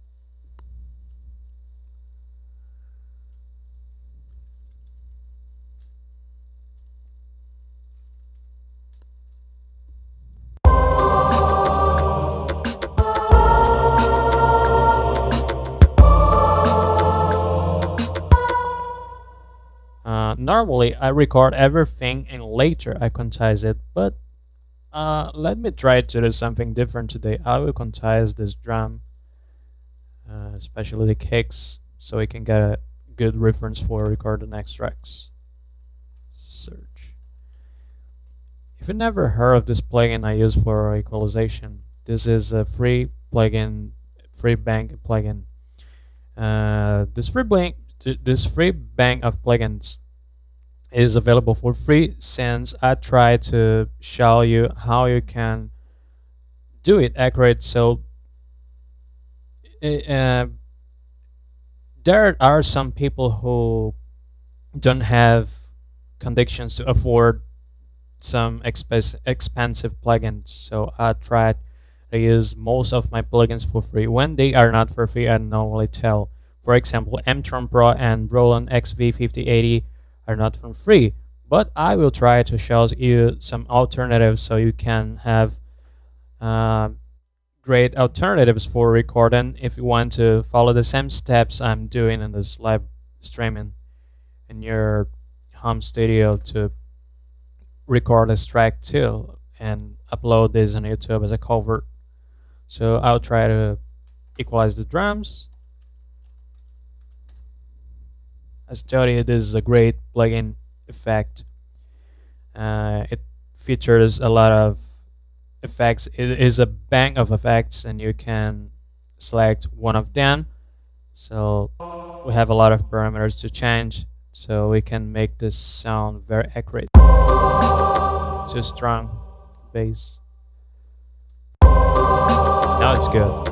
Normally I record everything and later I quantize it, but let me try to do something different today. I will quantize this drum, especially the kicks, so we can get a good reference for record the next tracks. Search. If you never heard of this plugin I use for equalization, this is a free plugin, free bank plugin. This free bank of plugins is available for free, since I try to show you how you can do it accurate. So there are some people who don't have conditions to afford some expensive plugins, so I try to use most of my plugins for free. When they are not for free, I normally tell. For example, M-Tron Pro and Roland XV5080 are not for free, but I will try to show you some alternatives so you can have great alternatives for recording if you want to follow the same steps I'm doing in this live streaming in your home studio to record this track too and upload this on YouTube as a cover. So I'll try to equalize the drums. As I told you, this is a great plugin effect. It features a lot of effects. It is a bank of effects and you can select one of them. So we have a lot of parameters to change so we can make this sound very accurate. Too strong bass. Now it's good.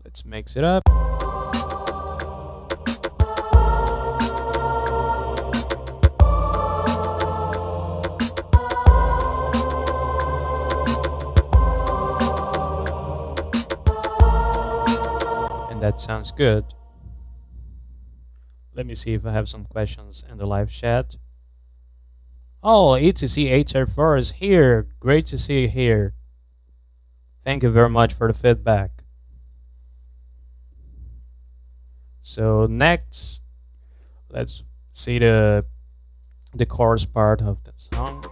Let's mix it up. And that sounds good. Let me see if I have some questions in the live chat. Oh, ETC804 is here. Great to see you here. Thank you very much for the feedback. So next, let's see the chorus part of the song.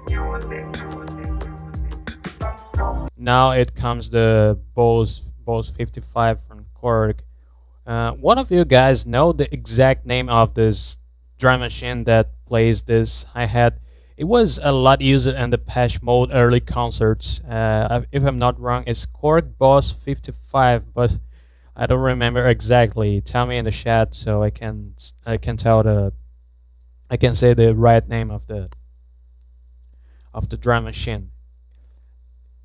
Now it comes the Bose 55 from Chord. One of you guys know the exact name of this drum machine that plays this hi-hat? It was a lot used in the patch mode early concerts. If I'm not wrong, it's Chord Bose 55, but I don't remember exactly. Tell me in the chat so I can tell I can say the right name of the drum machine.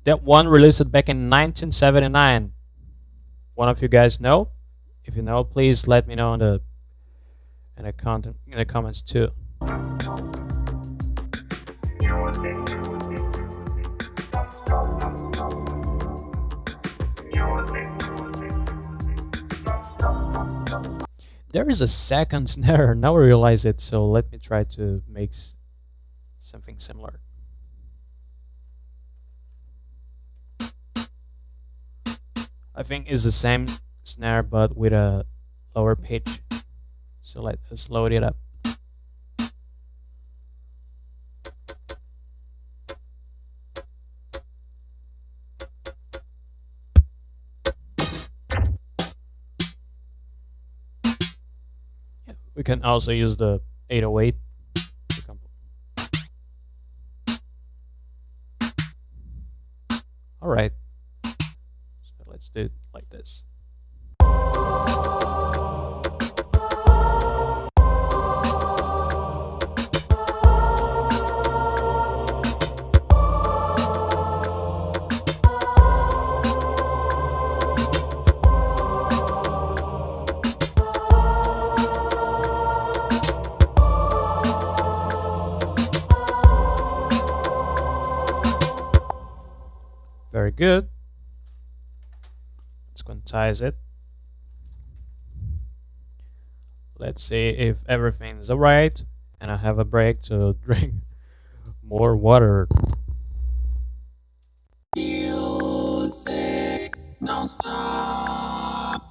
That one released back in 1979. One of you guys know? If you know, please let me know in the comments too. There is a second snare. Now I realize it, so let me try to make something similar. I think it's the same snare but with a lower pitch. So let's load it up. We can also use the 808. All right, so let's do it like this. Very good. Let's quantize it. Let's see if everything is alright, and I have a break to drink more water. Music non-stop.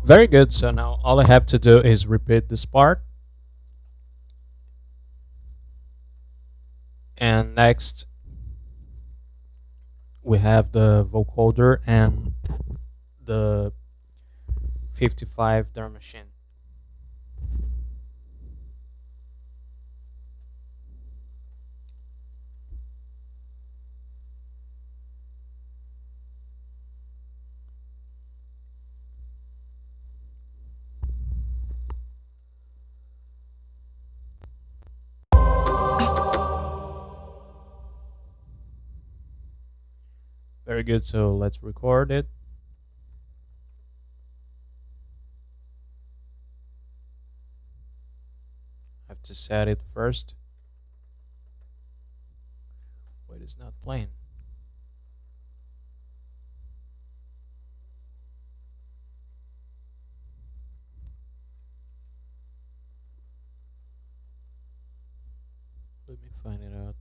Very good. So now all I have to do is repeat this part. And next we have the vocoder and the 55 drum machine. Very good. So let's record it. I have to set it first. Wait, it's not playing. Let me find it out.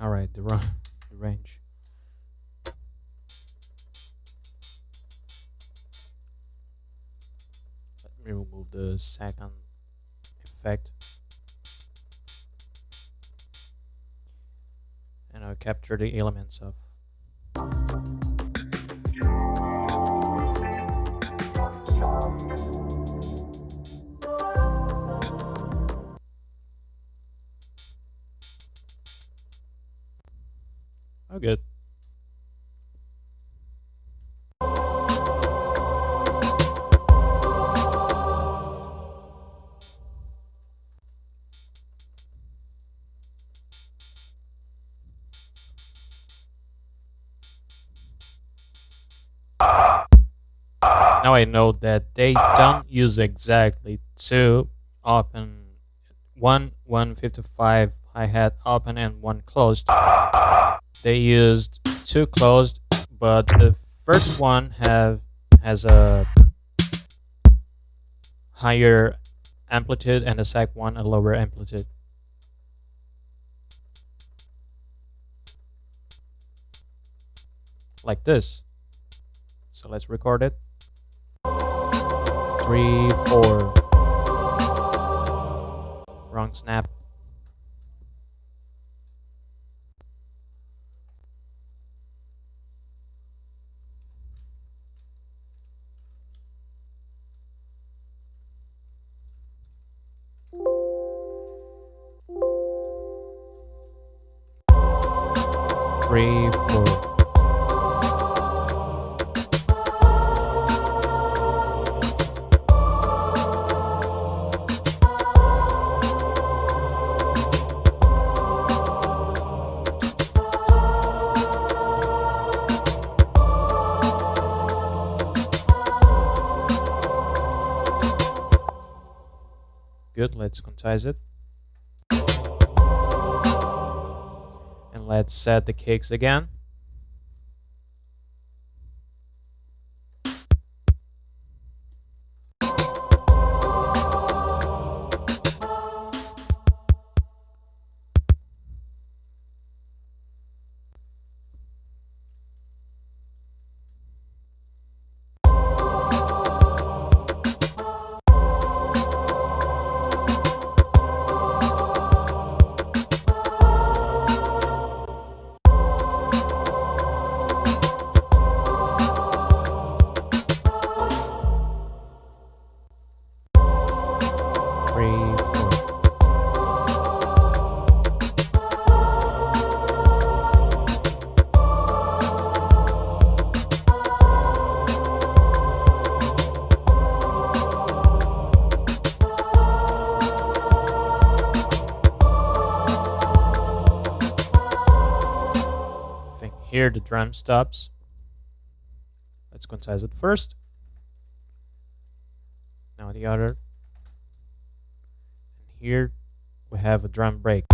All right, the range. Let me remove the second effect, and I'll capture the elements of. Oh, good. Now I know that they don't use exactly two open, one 155 hi-hat open and one closed. They used two closed, but the first one has a higher amplitude and the second one a lower amplitude. Like this. So let's record it. 3, 4. Wrong snap. Three, 4. Good, let's quantize it. And let's set the kicks again. Here the drum stops. Let's quantize it first. Now the other. And here we have a drum break.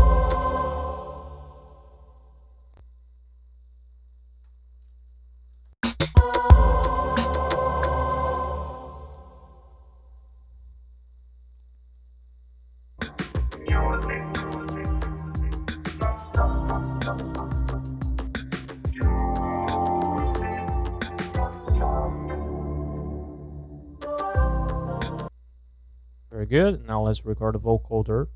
Very good. Now let's record a vocoder.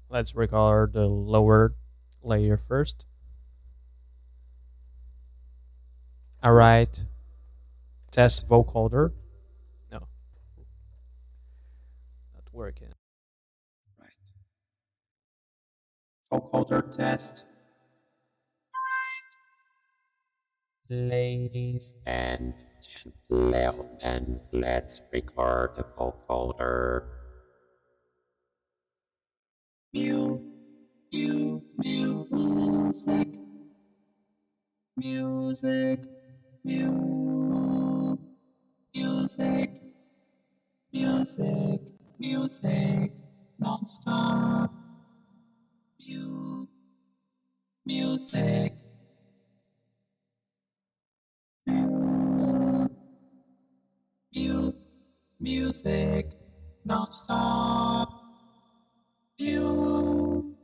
Let's record the lower layer first. All right. Test vocoder. No. Not working. vocoder test. Ladies and gentlemen, let's record the vocoder. Music, music, music, non-stop. Music, music, non-stop.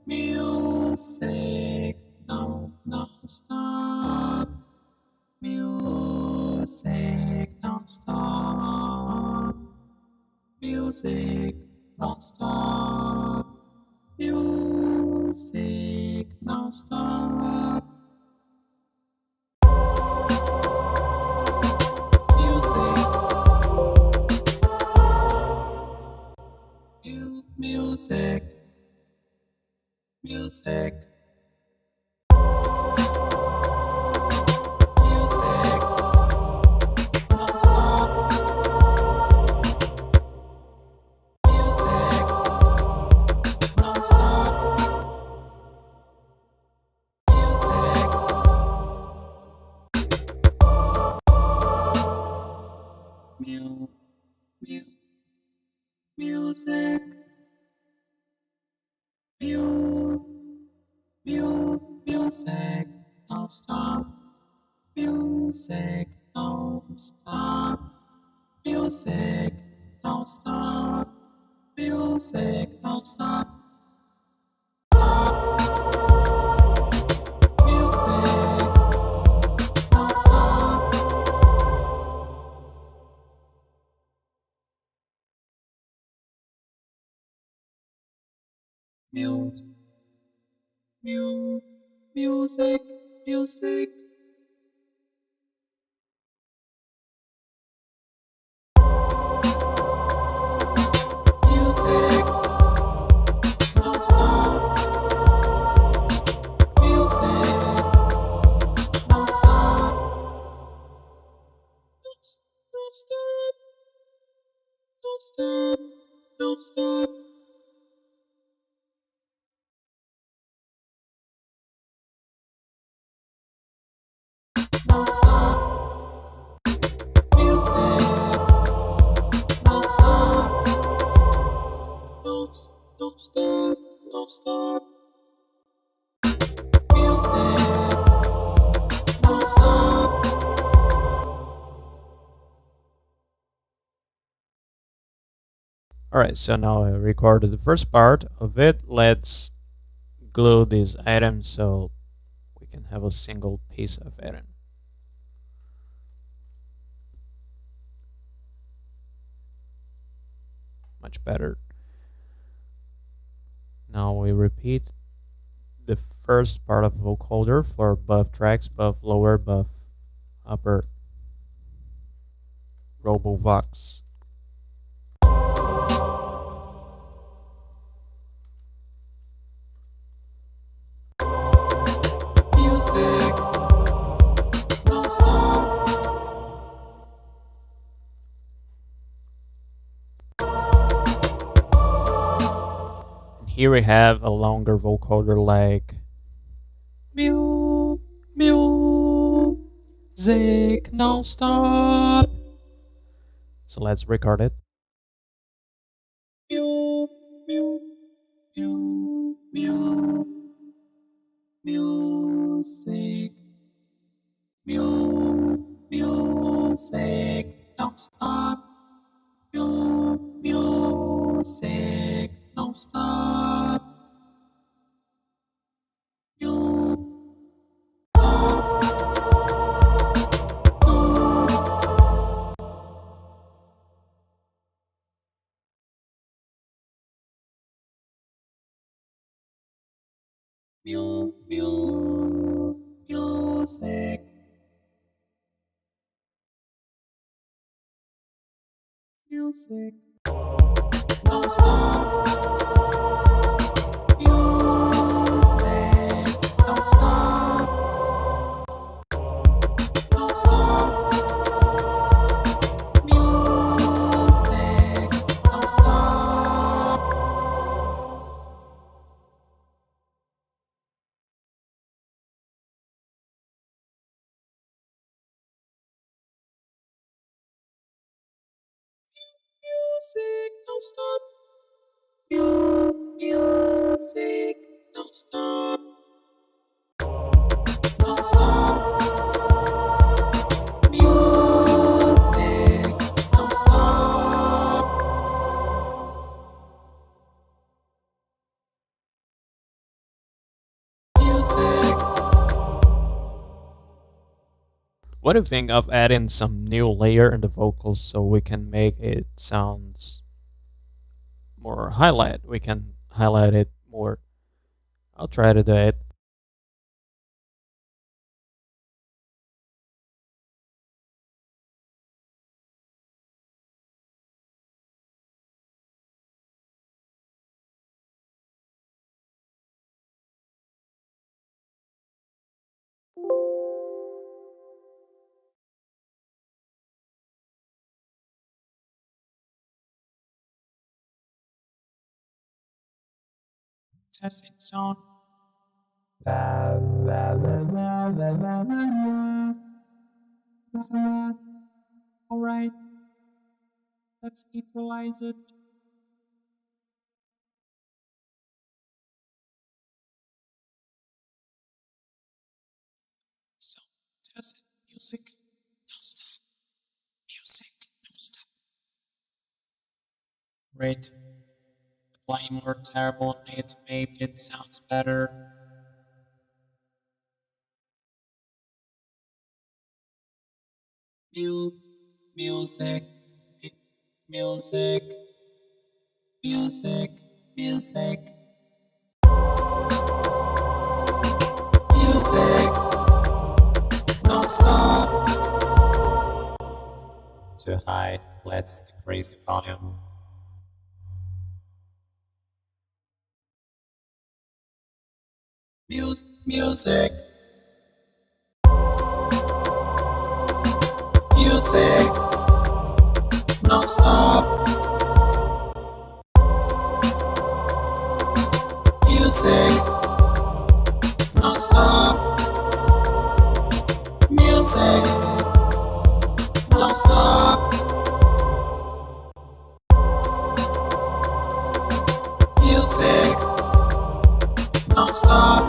Music, non-stop. Music, non-stop. Music, non-stop. Music, non-stop. Music, music, music, non-stop. Music, non-stop. Music, music, music, non-stop. Music, non-stop. Music, non-stop. Music, non-stop. Music, non-stop. Music, music. Music, non-stop. Music, non-stop. Don't stop. Don't stop. Don't stop. Don't stop. Music, non-stop. Don't stop. Don't stop. Music, non-stop. Alright, so now I recorded the first part of it. Let's glue these items so we can have a single piece of item. Much better. Now we repeat the first part of vocoder for buff tracks, buff lower, buff upper, RoboVox. Music, non-stop. And here we have a longer vocoder like music, non-stop. So let's record it. Music, music, don't stop. Music, don't stop. Music. Music. Non-stop. Music. Music, don't stop. Music, don't stop. Don't stop. Music, don't stop. Music. What do you think of adding some new layer in the vocals so we can make it sounds more highlight? We can highlight it more. I'll try to do it. Testing sound. Alright, let's equalize it. So, testing music, no stop. Music, no stop. Great. Applying more terrible on it, maybe it sounds better. Music, music, music, music, music, don't stop. Too high, let's decrease the volume. Music, music, don't stop. Music, don't stop. Music, don't stop. Music, don't stop.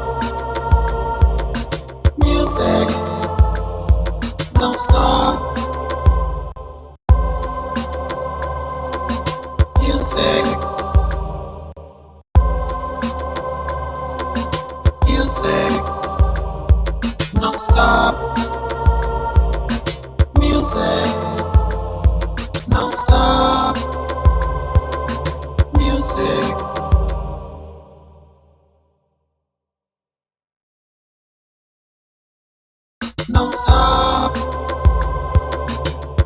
Music, don't stop. Music, music, don't stop. Music, don't stop. Music. Don't stop.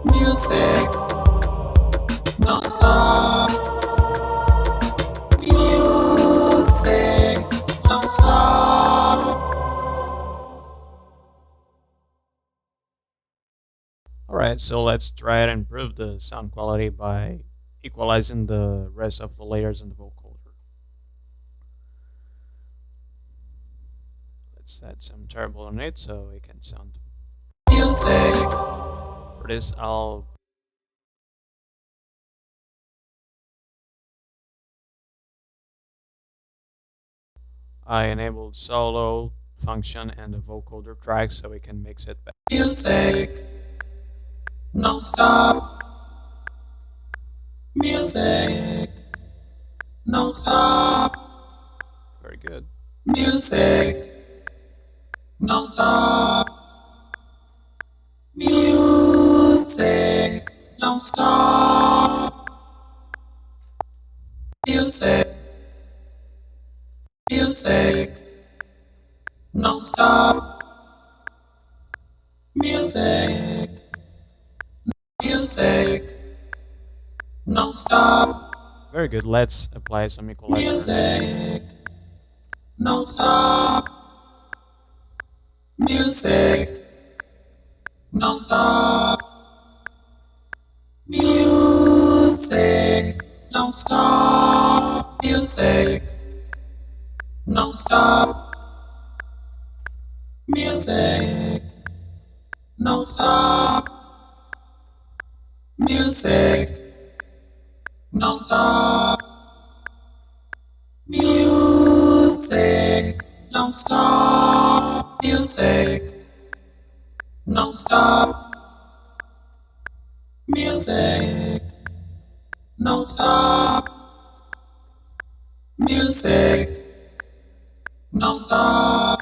Music. Don't stop. Music. Don't stop. Alright, so let's try and improve the sound quality by equalizing the rest of the layers in the vocoder. Let's add some turbo on it so it can sound music. For this, I enabled solo function and the vocoder track so we can mix it back. Music, don't stop. Music, don't stop. Very good. Music, don't stop. Music, don't stop. Music, music, don't stop. Music, music, don't stop. Very good. Let's apply some equalizer. Music, don't stop. Music, don't stop. Music, don't stop. Music, don't stop. Music, don't stop. Music, non-stop music, non-stop music, non-stop music, non-stop music, non-stop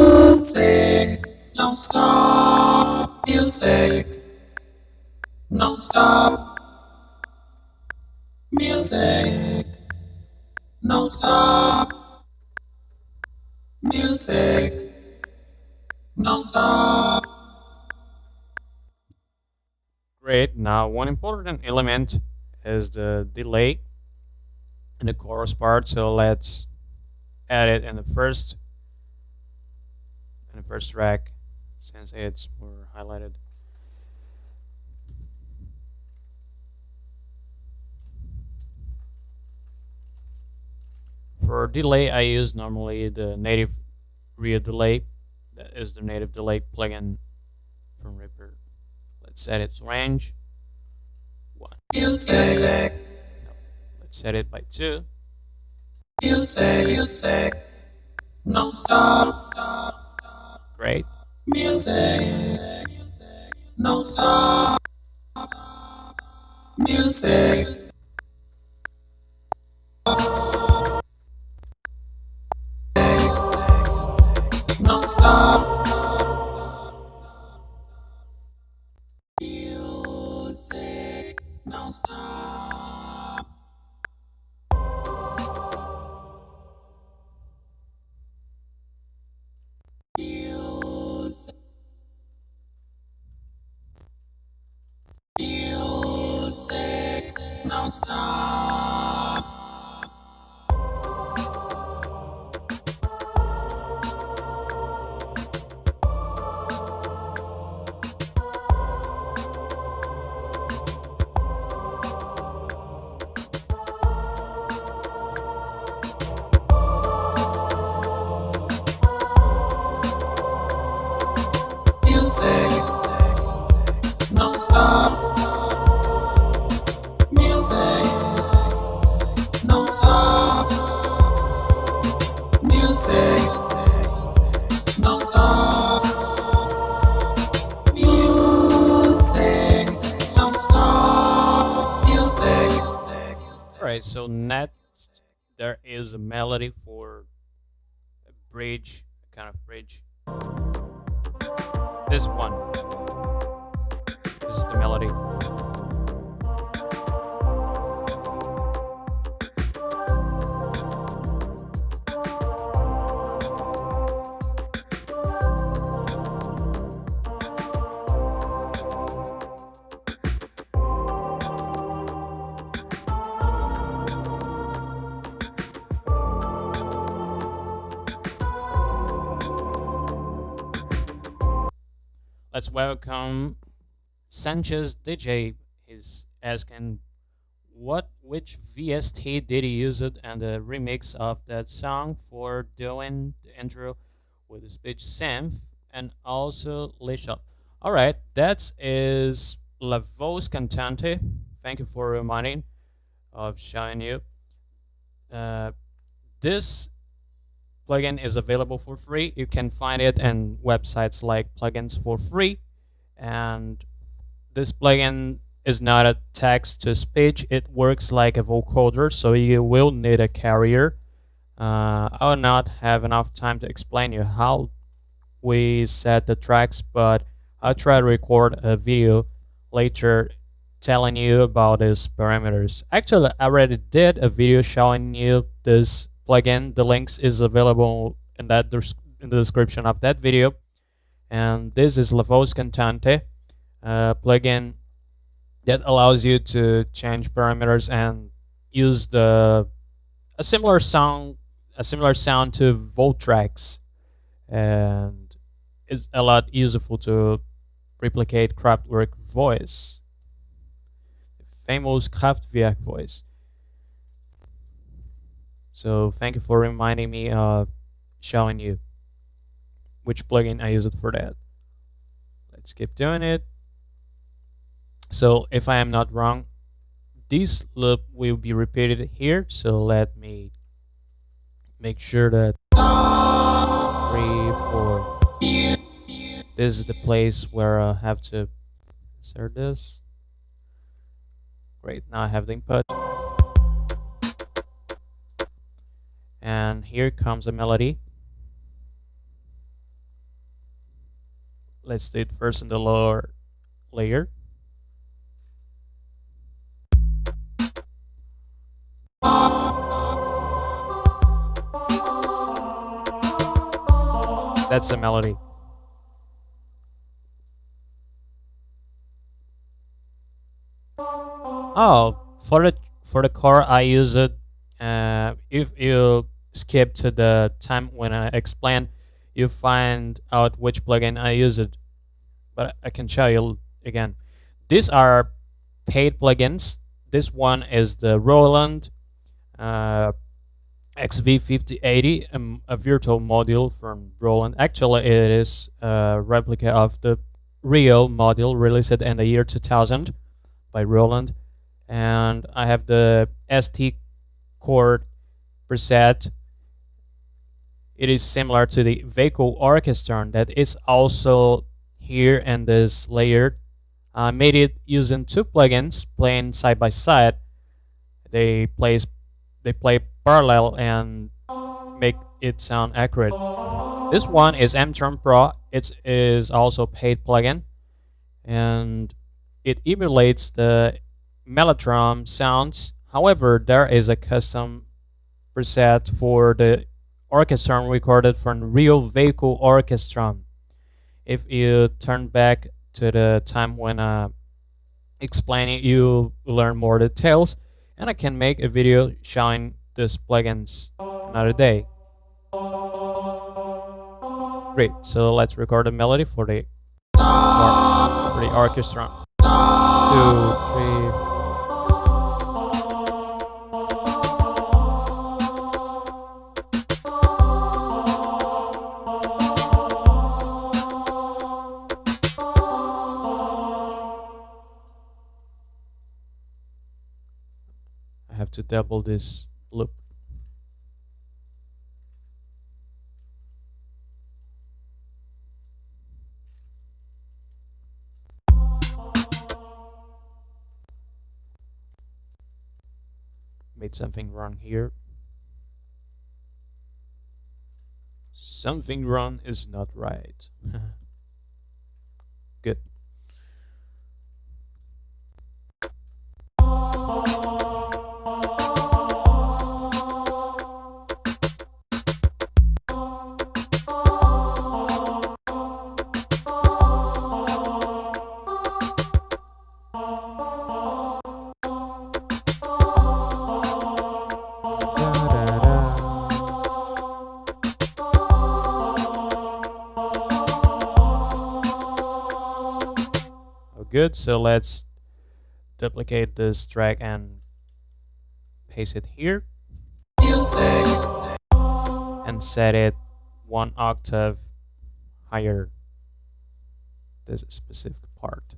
music, non-stop music, non-stop music, non-stop music, non-stop. Great. Now, one important element is the delay in the chorus part. So let's add it in the first track, since it's more highlighted. For delay, I use normally the native real delay. That is the native delay plugin from Reaper. Let's set its range 1. Music. No. Let's set it by 2. Music. Non-stop. Great. Music. Non-stop. Music. Non-stop. Music. Non-stop. Music. Music. Non-stop. Music, non-stop. Music, non-stop. Music, non-stop. Music, non-stop. Music. Alright, so next there is a melody for a bridge, a kind of bridge. This one. This is the melody. Let's welcome Sanchez DJ. He's asking which VST did he use it and the remix of that song for doing the intro with the speech Synth and also Lishop. Alright, that is La Voz Cantante. Thank you for reminding of showing you. This plugin is available for free. You can find it in websites like Plugins for Free. And this plugin is not a text to speech. It works like a vocoder, so you will need a carrier. I will not have enough time to explain you how we set the tracks, but I'll try to record a video later telling you about these parameters. Actually, I already did a video showing you this plugin. The links is available in that in the description of that video. And this is La Voz Cantante, plugin that allows you to change parameters and use a similar sound to Voltracks, and is a lot useful to replicate Kraftwerk voice, the famous Kraftwerk voice. So thank you for reminding me of showing you which plugin I use it for that. Let's keep doing it. So if I am not wrong, this loop will be repeated here. So let me make sure that 3, 4. This is the place where I have to insert this. Great, now I have the input. And here comes a melody. Let's do it first in the lower layer. That's a melody. Oh, for the chord I use it. If you skip to the time when I explain, you find out which plugin I use it. But I can show you again. These are paid plugins. This one is the Roland XV5080, a virtual module from Roland. Actually, it is a replica of the real module released in the year 2000 by Roland. And I have the ST chord preset. It is similar to the Vocoder orchestra that is also here in this layer. I made it using two plugins playing side by side. They play parallel and make it sound accurate. This one is Mtron Pro. It is also a paid plugin, and it emulates the Mellotron sounds. However, there is a custom preset for the orchestra recorded from real Vocoder orchestra. If you turn back to the time when I explain it, you learn more details, and I can make a video showing these plugins another day. Great, so let's record a melody for the orchestra. 2, 3. I have to double this loop. Made something wrong here. Something wrong is not right. Good. Good, so let's duplicate this track and paste it here and set it 1 octave higher, this specific part.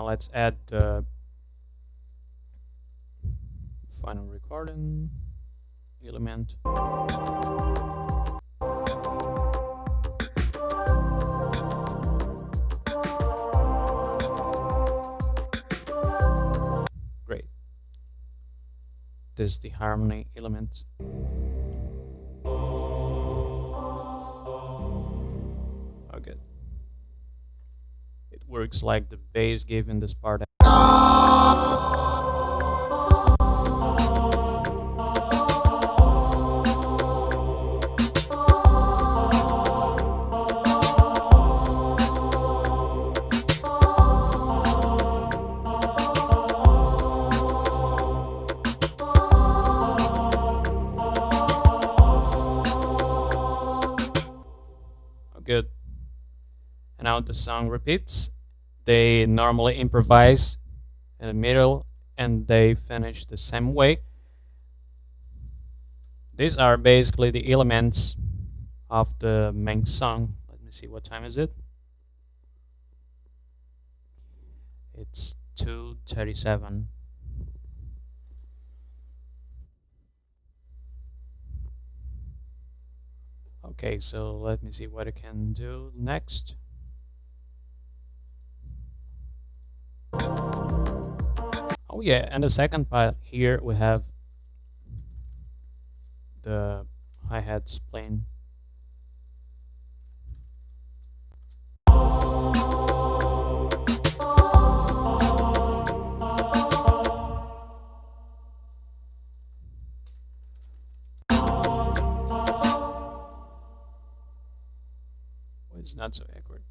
Let's add the final recording element. Great. This is the harmony element. Oh, good. It works like the bass given this part. And now the song repeats. They normally improvise in the middle and they finish the same way. These are basically the elements of the main song. Let me see, what time is it? It's 2:37. Okay, so let me see what I can do next. Oh yeah, and the second part here we have the hi-hats playing. It's not so accurate.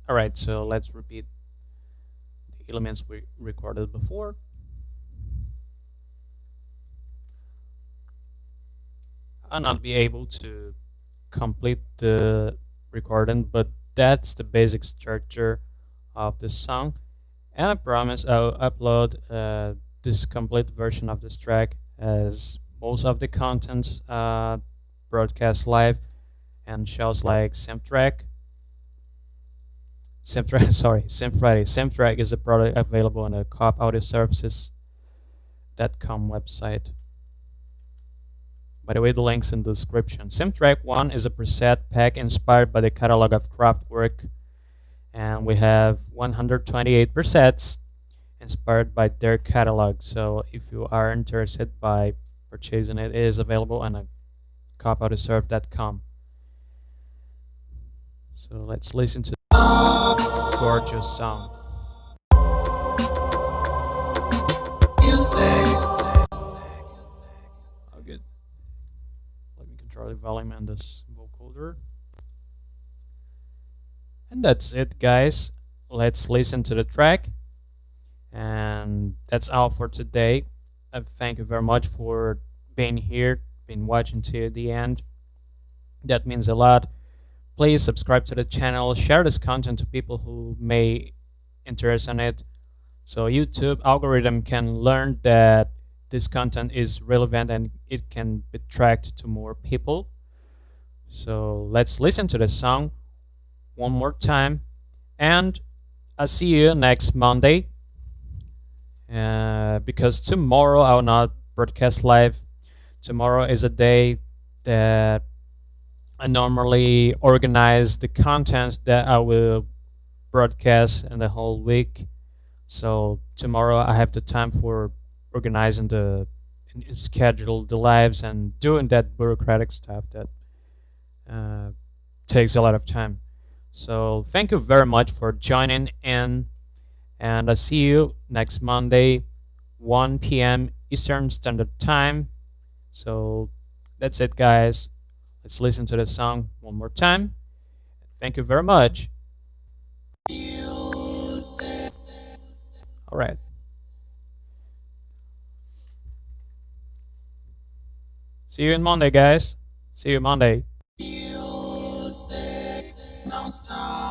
Alright, so let's repeat the elements we recorded before. I'll not be able to complete the recording, but that's the basic structure of the song. And I promise I'll upload this complete version of this track, as most of the contents broadcast live and shows like Synth Friday is a product available on the COPaudioservices.com website. By the way, the link's in the description. Track 1 is a preset pack inspired by the catalog of Kraftwerk, and we have 128 presets inspired by their catalog. So if you are interested by purchasing it, it is available on COPaudioserve.com. So let's listen to this gorgeous song. Oh, good. Let me control the volume and this vocoder. And that's it, guys. Let's listen to the track. And that's all for today. Thank you very much for being here, being watching to the end. That means a lot. Please subscribe to the channel, share this content to people who may interest in it, so YouTube algorithm can learn that this content is relevant and it can be tracked to more people. So let's listen to the song one more time, and I'll see you next Monday, because tomorrow I will not broadcast live. Tomorrow is a day that I normally organize the content that I will broadcast in the whole week. So tomorrow I have the time for organizing schedule the lives and doing that bureaucratic stuff that takes a lot of time. So thank you very much for joining in, and I'll see you next Monday, 1 p.m. Eastern Standard Time. So that's it, guys. Let's listen to the song one more time. Thank you very much. All right. See you on Monday, guys. See you Monday. Non-stop.